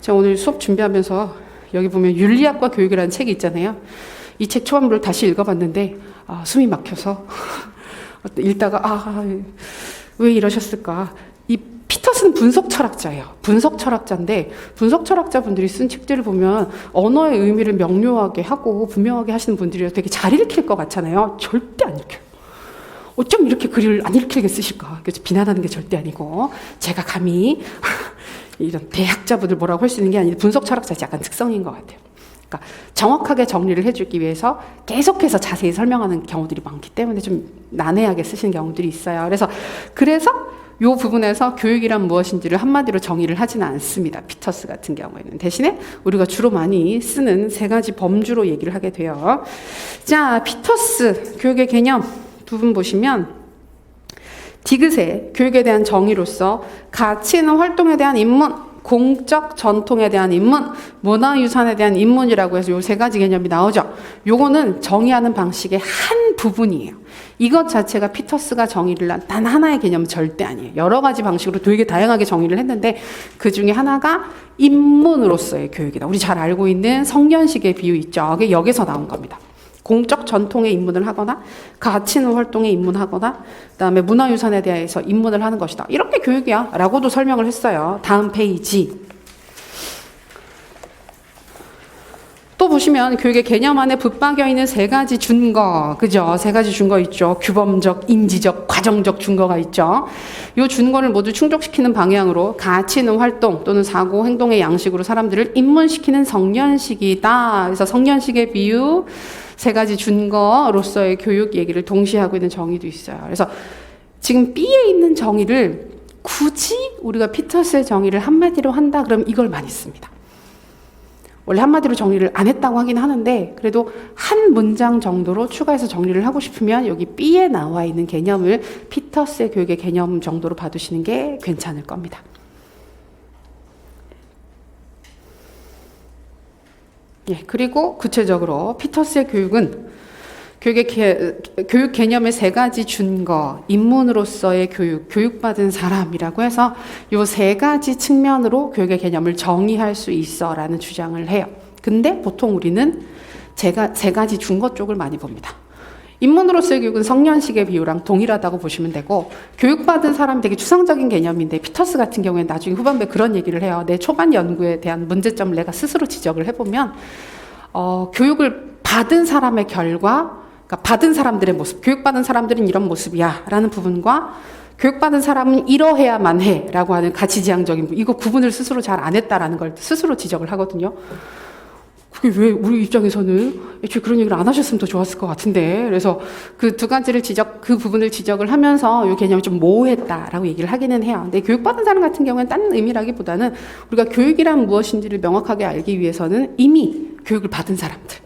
제가 오늘 수업 준비하면서 여기 보면 윤리학과 교육이라는 책이 있잖아요. 이 책 초반부를 다시 읽어봤는데 숨이 막혀서 읽다가 왜 이러셨을까. 이 피터스는 분석 철학자예요. 분석 철학자인데 분석 철학자분들이 쓴 책들을 보면 언어의 의미를 명료하게 하고 분명하게 하시는 분들이 되게 잘 읽힐 것 같잖아요. 절대 안 읽혀요. 어쩜 이렇게 글을 안 읽히게 쓰실까? 그래서 비난하는 게 절대 아니고 제가 감히 이런 대학자분들 뭐라고 할 수 있는 게 아니라 분석 철학자의 약간 특성인 것 같아요. 그러니까 정확하게 정리를 해주기 위해서 계속해서 자세히 설명하는 경우들이 많기 때문에 좀 난해하게 쓰시는 경우들이 있어요. 그래서 이 부분에서 교육이란 무엇인지를 한마디로 정의를 하지는 않습니다. 피터스 같은 경우에는. 대신에 우리가 주로 많이 쓰는 세 가지 범주로 얘기를 하게 돼요. 자, 피터스 교육의 개념 부분 보시면 디귿의 교육에 대한 정의로서 가치 있는 활동에 대한 입문, 공적 전통에 대한 입문, 문화유산에 대한 입문이라고 해서 요 세 가지 개념이 나오죠. 요거는 정의하는 방식의 한 부분이에요. 이것 자체가 피터스가 정의를 한 단 하나의 개념은 절대 아니에요. 여러 가지 방식으로 되게 다양하게 정의를 했는데 그 중에 하나가 입문으로서의 교육이다. 우리 잘 알고 있는 성년식의 비유 있죠. 그게 여기서 나온 겁니다. 공적 전통에 입문을 하거나 가치 있는 활동에 입문하거나 그다음에 문화유산에 대해서 입문을 하는 것이다. 이런 게 교육이야 라고도 설명을 했어요. 다음 페이지. 또 보시면 교육의 개념 안에 붙박여 있는 세 가지 준거, 그죠? 세 가지 준거 있죠. 규범적, 인지적, 과정적 준거가 있죠. 이 준거를 모두 충족시키는 방향으로 가치 있는 활동 또는 사고, 행동의 양식으로 사람들을 입문시키는 성년식이다. 그래서 성년식의 비유, 세 가지 준거로서의 교육 얘기를 동시에 하고 있는 정의도 있어요. 그래서 지금 B에 있는 정의를 굳이 우리가 피터스의 정의를 한마디로 한다 그러면 이걸 많이 씁니다. 원래 한마디로 정리를 안 했다고 하긴 하는데 그래도 한 문장 정도로 추가해서 정리를 하고 싶으면 여기 B에 나와 있는 개념을 피터스의 교육의 개념 정도로 봐두시는 게 괜찮을 겁니다. 예, 그리고 구체적으로 피터스의 교육은 교육 개념의 세 가지 준거, 입문으로서의 교육, 교육받은 사람이라고 해서 요 세 가지 측면으로 교육의 개념을 정의할 수 있어라는 주장을 해요. 근데 보통 우리는 세 가지 준거 쪽을 많이 봅니다. 입문으로서의 교육은 성년식의 비유랑 동일하다고 보시면 되고 교육받은 사람이 되게 추상적인 개념인데 피터스 같은 경우에는 나중에 후반부에 그런 얘기를 해요. 내 초반 연구에 대한 문제점을 내가 스스로 지적을 해보면 교육을 받은 사람의 결과 그러니까 받은 사람들의 모습, 교육받은 사람들은 이런 모습이야 라는 부분과 교육받은 사람은 이러해야만 해 라고 하는 가치지향적인 부분, 이거 구분을 스스로 잘 안 했다라는 걸 스스로 지적을 하거든요. 그게 왜 우리 입장에서는 애초에 그런 얘기를 안 하셨으면 더 좋았을 것 같은데 그래서 그 두 가지를 그 부분을 지적을 하면서 이 개념이 좀 모호했다라고 얘기를 하기는 해요. 근데 교육받은 사람 같은 경우는 딴 의미라기보다는 우리가 교육이란 무엇인지를 명확하게 알기 위해서는 이미 교육을 받은 사람들,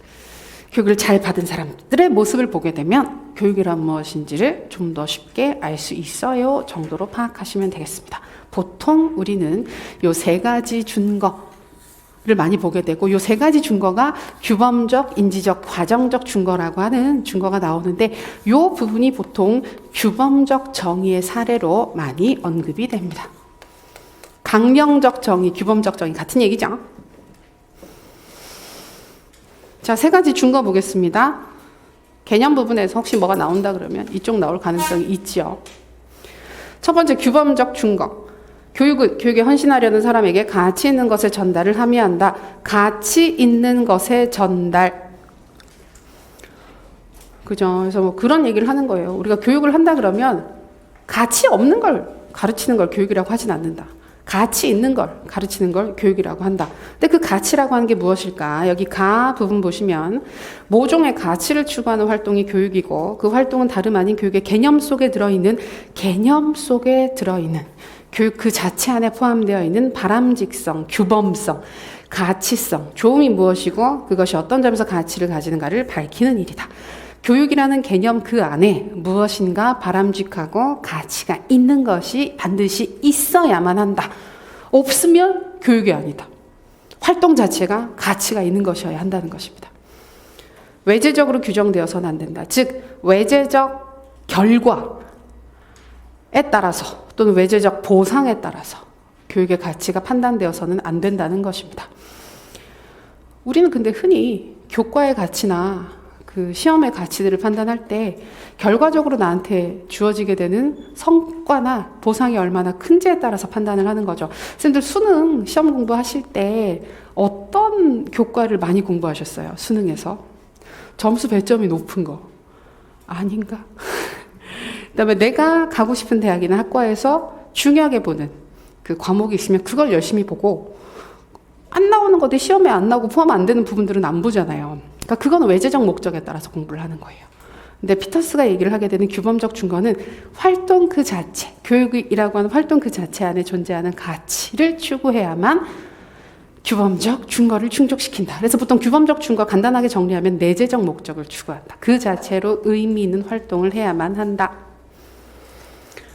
교육을 잘 받은 사람들의 모습을 보게 되면 교육이란 무엇인지를 좀 더 쉽게 알 수 있어요 정도로 파악하시면 되겠습니다. 보통 우리는 요 세 가지 준거를 많이 보게 되고 요 세 가지 준거가 규범적, 인지적, 과정적 준거라고 하는 준거가 나오는데 요 부분이 보통 규범적 정의의 사례로 많이 언급이 됩니다. 강령적 정의, 규범적 정의 같은 얘기죠. 자, 세 가지 준거 보겠습니다. 개념 부분에서 혹시 뭐가 나온다 그러면 이쪽 나올 가능성이 있죠. 첫 번째 규범적 준거. 교육에 헌신하려는 사람에게 가치 있는 것의 전달을 함의한다. 가치 있는 것의 전달. 그죠? 그래서 뭐 그런 얘기를 하는 거예요. 우리가 교육을 한다 그러면 가치 없는 걸 가르치는 걸 교육이라고 하진 않는다. 가치 있는 걸 가르치는 걸 교육이라고 한다. 근데 그 가치라고 하는 게 무엇일까? 여기 가 부분 보시면 모종의 가치를 추구하는 활동이 교육이고 그 활동은 다름 아닌 교육의 개념 속에 들어있는 교육 그 자체 안에 포함되어 있는 바람직성, 규범성, 가치성, 조음이 무엇이고 그것이 어떤 점에서 가치를 가지는가를 밝히는 일이다. 교육이라는 개념 그 안에 무엇인가 바람직하고 가치가 있는 것이 반드시 있어야만 한다. 없으면 교육이 아니다. 활동 자체가 가치가 있는 것이어야 한다는 것입니다. 외재적으로 규정되어서는 안 된다. 즉 외재적 결과에 따라서 또는 외재적 보상에 따라서 교육의 가치가 판단되어서는 안 된다는 것입니다. 우리는 근데 흔히 교과의 가치나 그 시험의 가치들을 판단할 때 결과적으로 나한테 주어지게 되는 성과나 보상이 얼마나 큰지에 따라서 판단을 하는 거죠. 선생님들 수능 시험 공부하실 때 어떤 교과를 많이 공부하셨어요? 수능에서? 점수 배점이 높은 거 아닌가? 그다음에 내가 가고 싶은 대학이나 학과에서 중요하게 보는 그 과목이 있으면 그걸 열심히 보고 안 나오는 것들 시험에 안 나오고 포함 안 되는 부분들은 안 보잖아요. 그러니까 그건 외재적 목적에 따라서 공부를 하는 거예요. 근데 피터스가 얘기를 하게 되는 규범적 준거는 활동 그 자체, 교육이라고 하는 활동 그 자체 안에 존재하는 가치를 추구해야만 규범적 준거를 충족시킨다. 그래서 보통 규범적 준거 간단하게 정리하면 내재적 목적을 추구한다. 그 자체로 의미 있는 활동을 해야만 한다.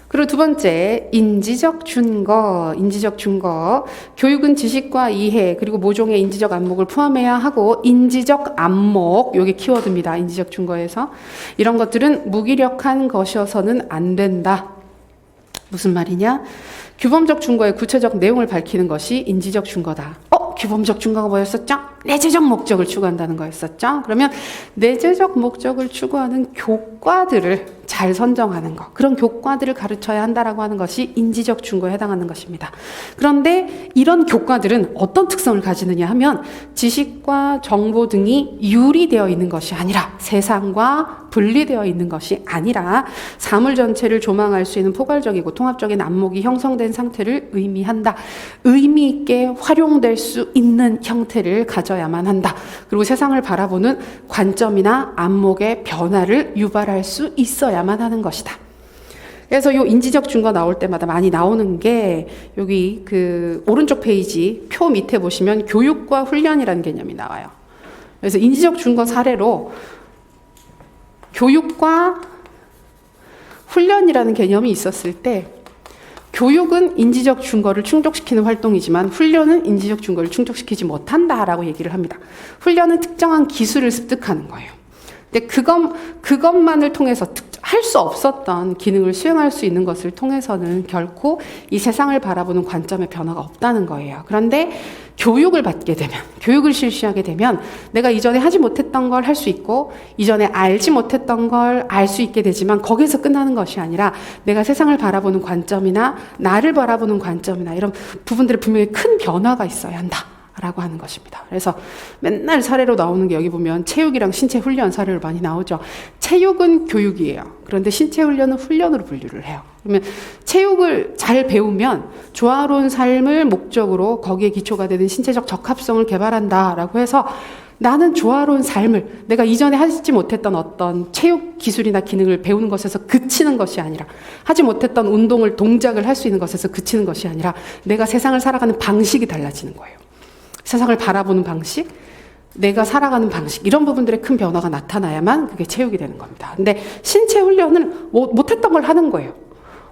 그리고 두 번째, 인지적 준거. 인지적 준거. 교육은 지식과 이해, 그리고 모종의 인지적 안목을 포함해야 하고, 인지적 안목, 요게 키워드입니다. 인지적 준거에서. 이런 것들은 무기력한 것이어서는 안 된다. 무슨 말이냐? 규범적 준거의 구체적 내용을 밝히는 것이 인지적 준거다. 규범적 준거가 뭐였었죠? 내재적 목적을 추구한다는 거였었죠? 그러면 내재적 목적을 추구하는 교과들을 잘 선정하는 것, 그런 교과들을 가르쳐야 한다라고 하는 것이 인지적 준거에 해당하는 것입니다. 그런데 이런 교과들은 어떤 특성을 가지느냐 하면 지식과 정보 등이 유리되어 있는 것이 아니라, 세상과 분리되어 있는 것이 아니라 사물 전체를 조망할 수 있는 포괄적이고 통합적인 안목이 형성된 상태를 의미한다. 의미 있게 활용될 수 있는 형태를 가져야만 한다. 그리고 세상을 바라보는 관점이나 안목의 변화를 유발할 수 있어야만 하는 것이다. 그래서 요 인지적 준거 나올 때마다 많이 나오는 게 여기 그 오른쪽 페이지 표 밑에 보시면 교육과 훈련이라는 개념이 나와요. 그래서 인지적 준거 사례로 교육과 훈련이라는 개념이 있었을 때, 교육은 인지적 준거를 충족시키는 활동이지만 훈련은 인지적 준거를 충족시키지 못한다라고 얘기를 합니다. 훈련은 특정한 기술을 습득하는 거예요. 근데 그것만을 통해서 할 수 없었던 기능을 수행할 수 있는 것을 통해서는 결코 이 세상을 바라보는 관점의 변화가 없다는 거예요. 그런데 교육을 받게 되면, 교육을 실시하게 되면 내가 이전에 하지 못했던 걸 할 수 있고, 이전에 알지 못했던 걸 알 수 있게 되지만 거기에서 끝나는 것이 아니라 내가 세상을 바라보는 관점이나 나를 바라보는 관점이나 이런 부분들에 분명히 큰 변화가 있어야 한다 라고 하는 것입니다. 그래서 맨날 사례로 나오는 게 여기 보면 체육이랑 신체 훈련 사례로 많이 나오죠. 체육은 교육이에요. 그런데 신체 훈련은 훈련으로 분류를 해요. 그러면 체육을 잘 배우면 조화로운 삶을 목적으로 거기에 기초가 되는 신체적 적합성을 개발한다라고 해서 나는 조화로운 삶을, 내가 이전에 하지 못했던 어떤 체육 기술이나 기능을 배우는 것에서 그치는 것이 아니라, 하지 못했던 운동을, 동작을 할 수 있는 것에서 그치는 것이 아니라 내가 세상을 살아가는 방식이 달라지는 거예요. 세상을 바라보는 방식, 내가 살아가는 방식, 이런 부분들에 큰 변화가 나타나야만 그게 체육이 되는 겁니다. 근데 신체 훈련은 못했던 걸 하는 거예요.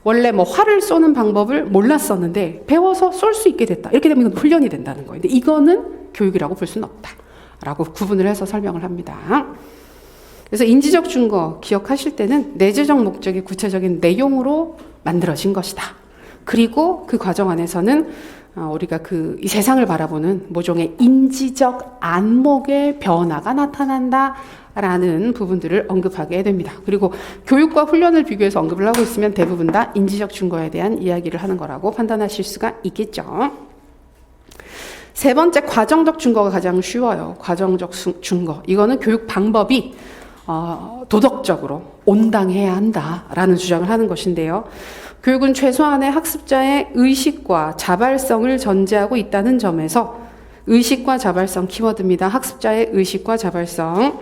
원래 활을 쏘는 방법을 몰랐었는데 배워서 쏠 수 있게 됐다. 이렇게 되면 훈련이 된다는 거예요. 근데 이거는 교육이라고 볼 수는 없다라고 구분을 해서 설명을 합니다. 그래서 인지적 준거 기억하실 때는 내재적 목적의 구체적인 내용으로 만들어진 것이다. 그리고 그 과정 안에서는 우리가 이 세상을 바라보는 모종의 인지적 안목의 변화가 나타난다라는 부분들을 언급하게 됩니다. 그리고 교육과 훈련을 비교해서 언급을 하고 있으면 대부분 다 인지적 준거에 대한 이야기를 하는 거라고 판단하실 수가 있겠죠. 세 번째, 과정적 준거가 가장 쉬워요. 과정적 준거. 이거는 교육 방법이 도덕적으로 온당해야 한다라는 주장을 하는 것인데요. 교육은 최소한의 학습자의 의식과 자발성을 전제하고 있다는 점에서, 의식과 자발성 키워드입니다. 학습자의 의식과 자발성.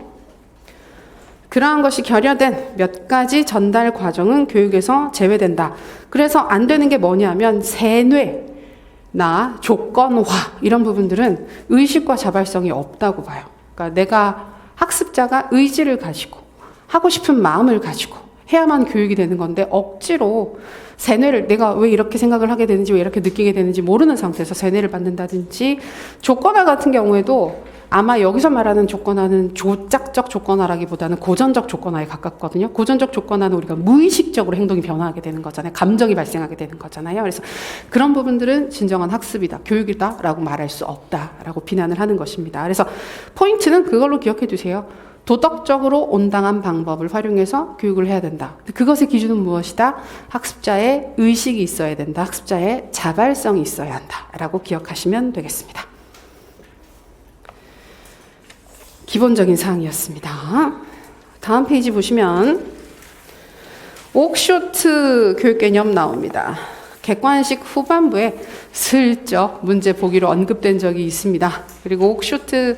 그러한 것이 결여된 몇 가지 전달 과정은 교육에서 제외된다. 그래서 안 되는 게 뭐냐면 세뇌나 조건화, 이런 부분들은 의식과 자발성이 없다고 봐요. 그러니까 학습자가 의지를 가지고 하고 싶은 마음을 가지고 해야만 교육이 되는 건데, 억지로 세뇌를, 내가 왜 이렇게 생각을 하게 되는지, 왜 이렇게 느끼게 되는지 모르는 상태에서 세뇌를 받는다든지, 조건화 같은 경우에도 아마 여기서 말하는 조건화는 조작적 조건화라기보다는 고전적 조건화에 가깝거든요. 고전적 조건화는 우리가 무의식적으로 행동이 변화하게 되는 거잖아요. 감정이 발생하게 되는 거잖아요. 그래서 그런 부분들은 진정한 학습이다, 교육이다라고 말할 수 없다라고 비난을 하는 것입니다. 그래서 포인트는 그걸로 기억해 두세요. 도덕적으로 온당한 방법을 활용해서 교육을 해야 된다. 그것의 기준은 무엇이다? 학습자의 의식이 있어야 된다. 학습자의 자발성이 있어야 한다. 라고 기억하시면 되겠습니다. 기본적인 사항이었습니다. 다음 페이지 보시면 옥쇼트 교육 개념 나옵니다. 객관식 후반부에 슬쩍 문제 보기로 언급된 적이 있습니다. 그리고 옥쇼트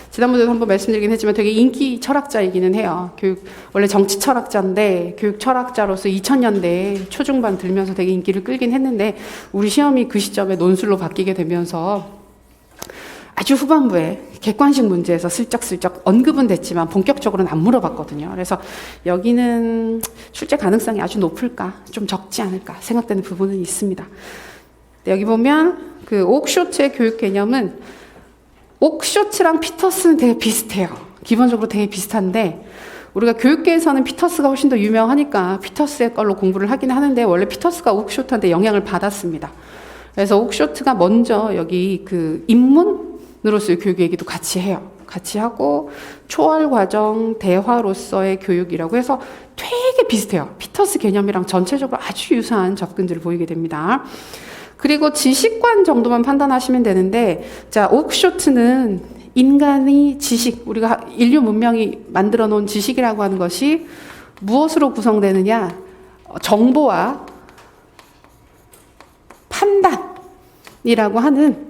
지난번에도 한번 말씀드리긴 했지만 되게 인기 철학자이기는 해요. 원래 정치 철학자인데 교육 철학자로서 2000년대 초중반 들면서 되게 인기를 끌긴 했는데, 우리 시험이 그 시점에 논술로 바뀌게 되면서 아주 후반부에 객관식 문제에서 슬쩍슬쩍 언급은 됐지만 본격적으로는 안 물어봤거든요. 그래서 여기는 출제 가능성이 아주 높을까, 좀 적지 않을까 생각되는 부분은 있습니다. 여기 보면 그 옥쇼트의 교육 개념은 옥쇼트랑 피터스는 되게 비슷해요. 기본적으로 되게 비슷한데 우리가 교육계에서는 피터스가 훨씬 더 유명하니까 피터스의 걸로 공부를 하긴 하는데 원래 피터스가 옥쇼트한테 영향을 받았습니다. 그래서 옥쇼트가 먼저 여기 그 입문으로서의 교육 얘기도 같이 해요. 같이 하고 초월 과정 대화로서의 교육이라고 해서 되게 비슷해요. 피터스 개념이랑 전체적으로 아주 유사한 접근들을 보이게 됩니다. 그리고 지식관 정도만 판단하시면 되는데, 자, 옥쇼트는 인간의 지식, 우리가 인류 문명이 만들어 놓은 지식이라고 하는 것이 무엇으로 구성되느냐? 정보와 판단이라고 하는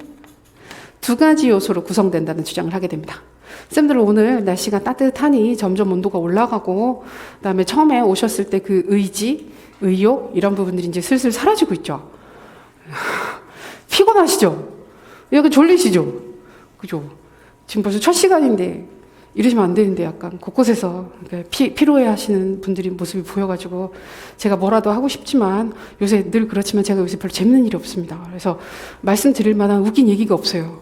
두 가지 요소로 구성된다는 주장을 하게 됩니다. 쌤들 오늘 날씨가 따뜻하니 점점 온도가 올라가고 그다음에 처음에 오셨을 때 그 의지, 의욕 이런 부분들이 이제 슬슬 사라지고 있죠. 피곤하시죠? 약간 졸리시죠? 그죠? 지금 벌써 첫 시간인데 이러시면 안 되는데 약간 곳곳에서 피로해 하시는 분들이 모습이 보여가지고 제가 뭐라도 하고 싶지만 요새 늘 그렇지만 제가 요새 별로 재밌는 일이 없습니다. 그래서 말씀드릴 만한 웃긴 얘기가 없어요.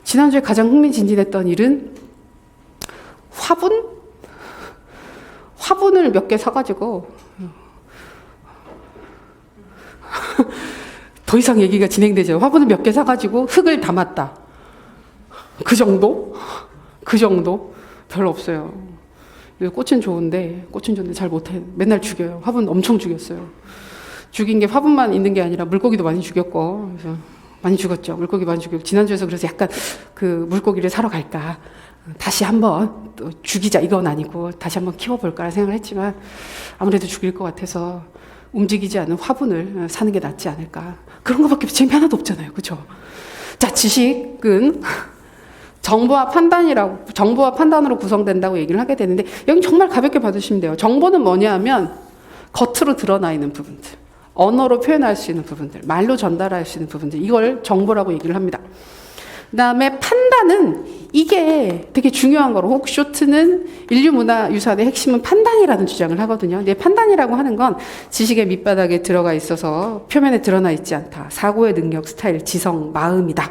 지난주에 가장 흥미진진했던 일은 화분을 몇 개 사가지고 더 이상 얘기가 진행되죠. 화분을 몇 개 사가지고 흙을 담았다. 그 정도? 그 정도? 별로 없어요. 꽃은 좋은데 잘 못해. 맨날 죽여요. 화분 엄청 죽였어요. 죽인 게 화분만 있는 게 아니라 물고기도 많이 죽였고, 그래서 많이 죽었죠. 물고기 많이 죽였고. 지난주에서 그래서 약간 그 물고기를 사러 갈까. 다시 한번 또 죽이자 이건 아니고 다시 한번 키워볼까 생각을 했지만 아무래도 죽일 것 같아서 움직이지 않는 화분을 사는 게 낫지 않을까. 그런 거밖에 재미 하나도 없잖아요. 그렇죠? 자, 지식은 정보와 판단으로 구성된다고 얘기를 하게 되는데 여기 정말 가볍게 받으시면 돼요. 정보는 뭐냐 하면 겉으로 드러나 있는 부분들, 언어로 표현할 수 있는 부분들, 말로 전달할 수 있는 부분들, 이걸 정보라고 얘기를 합니다. 그 다음에 판단은 이게 되게 중요한 거로 옥쇼트는 인류문화유산의 핵심은 판단이라는 주장을 하거든요. 근데 판단이라고 하는 건 지식의 밑바닥에 들어가 있어서 표면에 드러나 있지 않다. 사고의 능력, 스타일, 지성, 마음이다.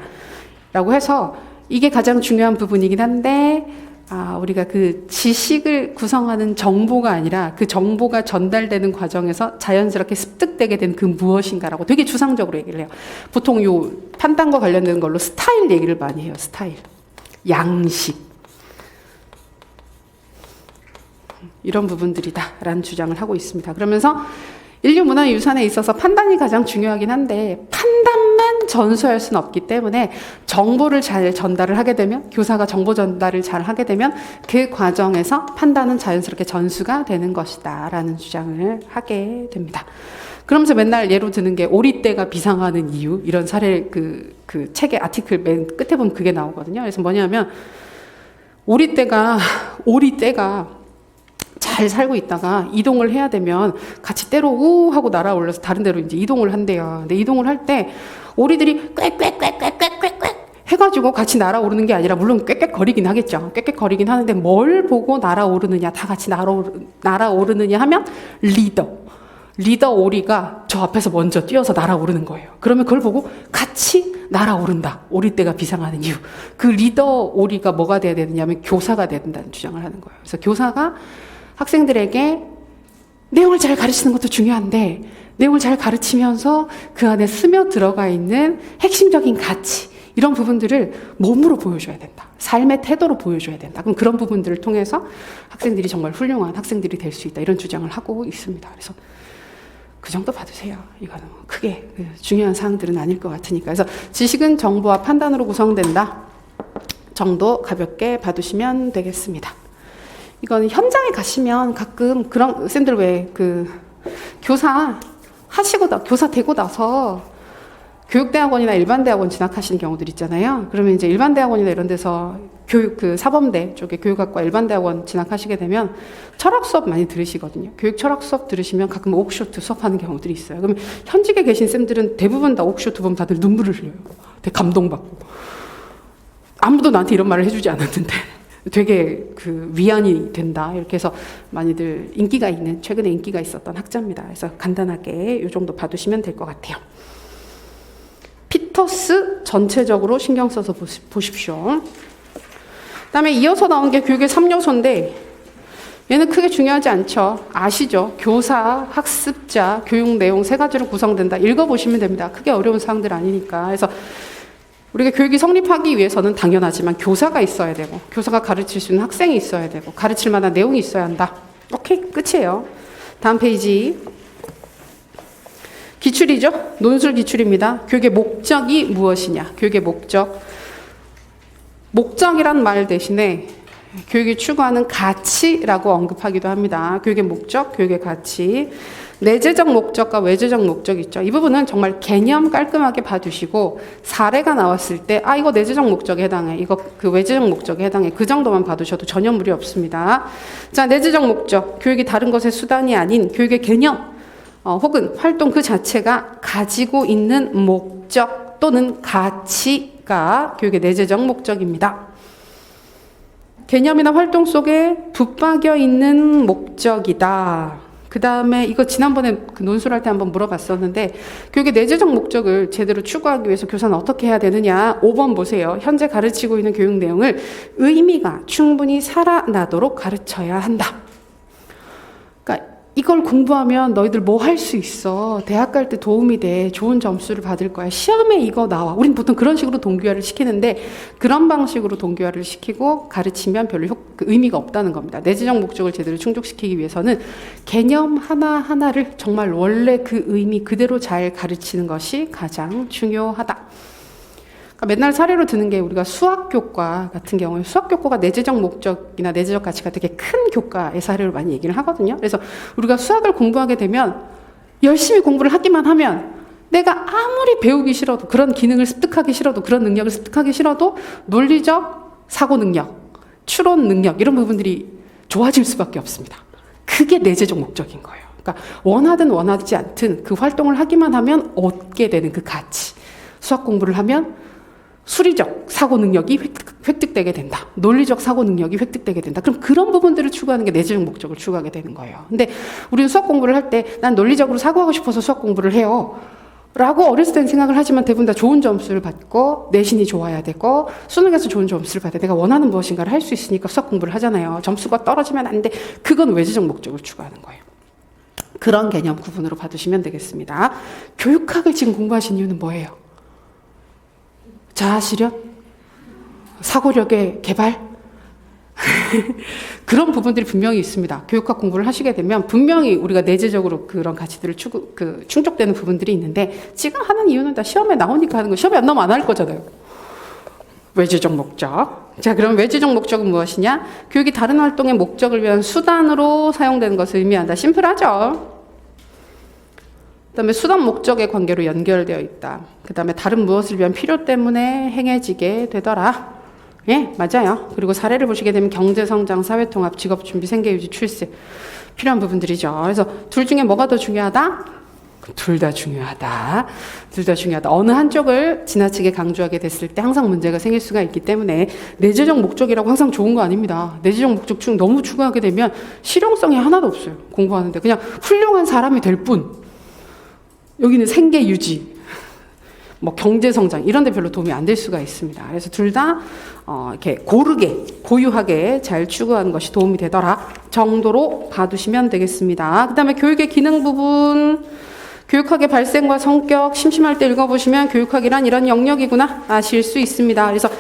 라고 해서 이게 가장 중요한 부분이긴 한데 우리가 그 지식을 구성하는 정보가 아니라 그 정보가 전달되는 과정에서 자연스럽게 습득되게 된 그 무엇인가라고 되게 주상적으로 얘기를 해요. 보통 요 판단과 관련된 걸로 스타일 얘기를 많이 해요. 스타일, 양식 이런 부분들이다라는 주장을 하고 있습니다. 그러면서 인류 문화유산에 있어서 판단이 가장 중요하긴 한데 판단만 전수할 수는 없기 때문에 정보를 잘 전달을 하게 되면 교사가 정보 전달을 잘 하게 되면 그 과정에서 판단은 자연스럽게 전수가 되는 것이다 라는 주장을 하게 됩니다. 그러면서 맨날 예로 드는 게 오리떼가 비상하는 이유 이런 사례 그 책의 아티클 맨 끝에 보면 그게 나오거든요. 그래서 뭐냐면 오리떼가 잘 살고 있다가 이동을 해야 되면 같이 때로 우 하고 날아올라서 다른 데로 이제 이동을 한대요. 근데 이동을 할 때 오리들이 꽥꽥꽥꽥꽥꽥꽥 해가지고 같이 날아오르는 게 아니라 물론 꽥꽥거리긴 하겠죠. 꽥꽥거리긴 하는데 뭘 보고 날아오르느냐, 다 같이 날아오르느냐 하면 리더 오리가 저 앞에서 먼저 뛰어서 날아오르는 거예요. 그러면 그걸 보고 같이 날아오른다. 오리떼가 비상하는 이유. 그 리더 오리가 뭐가 돼야 되느냐 하면 교사가 돼야 된다는 주장을 하는 거예요. 그래서 교사가 학생들에게 내용을 잘 가르치는 것도 중요한데 내용을 잘 가르치면서 그 안에 스며들어가 있는 핵심적인 가치 이런 부분들을 몸으로 보여줘야 된다. 삶의 태도로 보여줘야 된다. 그럼 그런 부분들을 통해서 학생들이 정말 훌륭한 학생들이 될 수 있다. 이런 주장을 하고 있습니다. 그래서 그 정도 봐두세요. 이거는 크게 중요한 사항들은 아닐 것 같으니까. 그래서 지식은 정보와 판단으로 구성된다. 정도 가볍게 봐두시면 되겠습니다. 이건 현장에 가시면 가끔 그런 쌤들 왜 교사 되고 나서 교육대학원이나 일반대학원 진학하시는 경우들 있잖아요. 그러면 이제 일반대학원이나 이런 데서 사범대 쪽에 교육학과 일반대학원 진학하시게 되면 철학 수업 많이 들으시거든요. 교육 철학 수업 들으시면 가끔 옥쇼트 수업하는 경우들이 있어요. 그러면 현직에 계신 쌤들은 대부분 다 옥쇼트 보면 다들 눈물을 흘려요. 되게 감동받고. 아무도 나한테 이런 말을 해주지 않았는데 되게 그 위안이 된다. 이렇게 해서 많이들 인기가 있는, 최근에 인기가 있었던 학자입니다. 그래서 간단하게 이 정도 봐두시면 될 것 같아요. 피터스 전체적으로 신경 써서 보십시오. 그다음에 이어서 나온 게 교육의 3요소인데 얘는 크게 중요하지 않죠. 아시죠? 교사, 학습자, 교육 내용 세 가지로 구성된다. 읽어보시면 됩니다. 크게 어려운 사항들 아니니까. 그래서 우리가 교육이 성립하기 위해서는 당연하지만 교사가 있어야 되고, 교사가 가르칠 수 있는 학생이 있어야 되고, 가르칠 만한 내용이 있어야 한다. 오케이, 끝이에요. 다음 페이지. 기출이죠. 논술 기출입니다. 교육의 목적이 무엇이냐. 교육의 목적. 목적이란 말 대신에 교육이 추구하는 가치라고 언급하기도 합니다. 교육의 목적, 교육의 가치. 내재적 목적과 외재적 목적 있죠. 이 부분은 정말 개념 깔끔하게 봐두시고 사례가 나왔을 때 이거 내재적 목적에 해당해, 이거 그 외재적 목적에 해당해, 그 정도만 봐두셔도 전혀 무리 없습니다. 자, 내재적 목적, 교육이 다른 것의 수단이 아닌 교육의 개념 혹은 활동 그 자체가 가지고 있는 목적 또는 가치가 교육의 내재적 목적입니다. 개념이나 활동 속에 붙박여 있는 목적이다. 그 다음에 이거 지난번에 그 논술할 때 한번 물어봤었는데 교육의 내재적 목적을 제대로 추구하기 위해서 교사는 어떻게 해야 되느냐. 5번 보세요. 현재 가르치고 있는 교육 내용을 의미가 충분히 살아나도록 가르쳐야 한다. 그러니까 이걸 공부하면 너희들 뭐 할 수 있어. 대학 갈 때 도움이 돼. 좋은 점수를 받을 거야. 시험에 이거 나와. 우린 보통 그런 식으로 동기화를 시키는데 그런 방식으로 동기화를 시키고 가르치면 별로 의미가 없다는 겁니다. 내재적 목적을 제대로 충족시키기 위해서는 개념 하나하나를 정말 원래 그 의미 그대로 잘 가르치는 것이 가장 중요하다. 그러니까 맨날 사례로 드는 게 우리가 수학교과 같은 경우에 수학교과가 내재적 목적이나 내재적 가치가 되게 큰 교과의 사례로 많이 얘기를 하거든요. 그래서 우리가 수학을 공부하게 되면 열심히 공부를 하기만 하면 내가 아무리 배우기 싫어도 그런 기능을 습득하기 싫어도 그런 능력을 습득하기 싫어도 논리적 사고 능력, 추론 능력 이런 부분들이 좋아질 수밖에 없습니다. 그게 내재적 목적인 거예요. 그러니까 원하든 원하지 않든 그 활동을 하기만 하면 얻게 되는 그 가치. 수학 공부를 하면 수리적 사고 능력이 획득되게 된다. 논리적 사고 능력이 획득되게 된다. 그럼 그런 부분들을 추구하는 게 내재적 목적을 추구하게 되는 거예요. 근데 우리는 수학 공부를 할 때 난 논리적으로 사고하고 싶어서 수학 공부를 해요. 라고 어렸을 때는 생각을 하지만 대부분 다 좋은 점수를 받고 내신이 좋아야 되고 수능에서 좋은 점수를 받아야 내가 원하는 무엇인가를 할 수 있으니까 수학 공부를 하잖아요. 점수가 떨어지면 안 돼. 그건 외재적 목적을 추구하는 거예요. 그런 개념 구분으로 봐두시면 되겠습니다. 교육학을 지금 공부하신 이유는 뭐예요? 자아실현? 사고력의 개발? 그런 부분들이 분명히 있습니다. 교육학 공부를 하시게 되면 분명히 우리가 내재적으로 그런 가치들을 충족되는 부분들이 있는데 지금 하는 이유는 다 시험에 나오니까 하는 거. 시험에 안 나오면 안 할 거잖아요. 외재적 목적. 자, 그럼 외재적 목적은 무엇이냐? 교육이 다른 활동의 목적을 위한 수단으로 사용되는 것을 의미한다. 심플하죠? 그 다음에 수단 목적의 관계로 연결되어 있다. 그 다음에 다른 무엇을 위한 필요 때문에 행해지게 되더라. 예, 맞아요. 그리고 사례를 보시게 되면 경제성장, 사회통합, 직업준비, 생계유지, 출세 필요한 부분들이죠. 그래서 둘 중에 뭐가 더 중요하다? 둘 다 중요하다. 둘 다 중요하다. 어느 한쪽을 지나치게 강조하게 됐을 때 항상 문제가 생길 수가 있기 때문에 내재적 목적이라고 항상 좋은 거 아닙니다. 내재적 목적 너무 추구하게 되면 실용성이 하나도 없어요. 공부하는데 그냥 훌륭한 사람이 될 뿐. 여기는 생계 유지, 뭐 경제 성장 이런 데 별로 도움이 안 될 수가 있습니다. 그래서 둘 다 이렇게 고르게 고유하게 잘 추구하는 것이 도움이 되더라 정도로 봐두시면 되겠습니다. 그다음에 교육의 기능 부분, 교육학의 발생과 성격 심심할 때 읽어보시면 교육학이란 이런 영역이구나 아실 수 있습니다. 그래서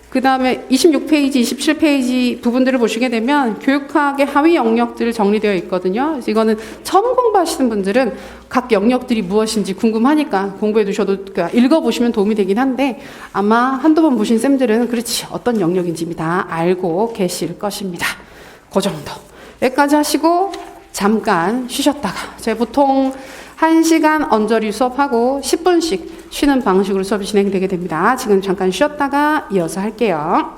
그 다음에 26페이지, 27페이지 부분들을 보시게 되면 교육학의 하위 영역들 정리되어 있거든요. 그래서 이거는 처음 공부하시는 분들은 각 영역들이 무엇인지 궁금하니까 공부해 두셔도 읽어보시면 도움이 되긴 한데 아마 한두 번 보신 쌤들은 그렇지 어떤 영역인지 이미 다 알고 계실 것입니다. 그 정도. 여기까지 하시고 잠깐 쉬셨다가 제가 보통 1시간 언저리 수업하고 10분씩 쉬는 방식으로 수업이 진행되게 됩니다. 지금 잠깐 쉬었다가 이어서 할게요.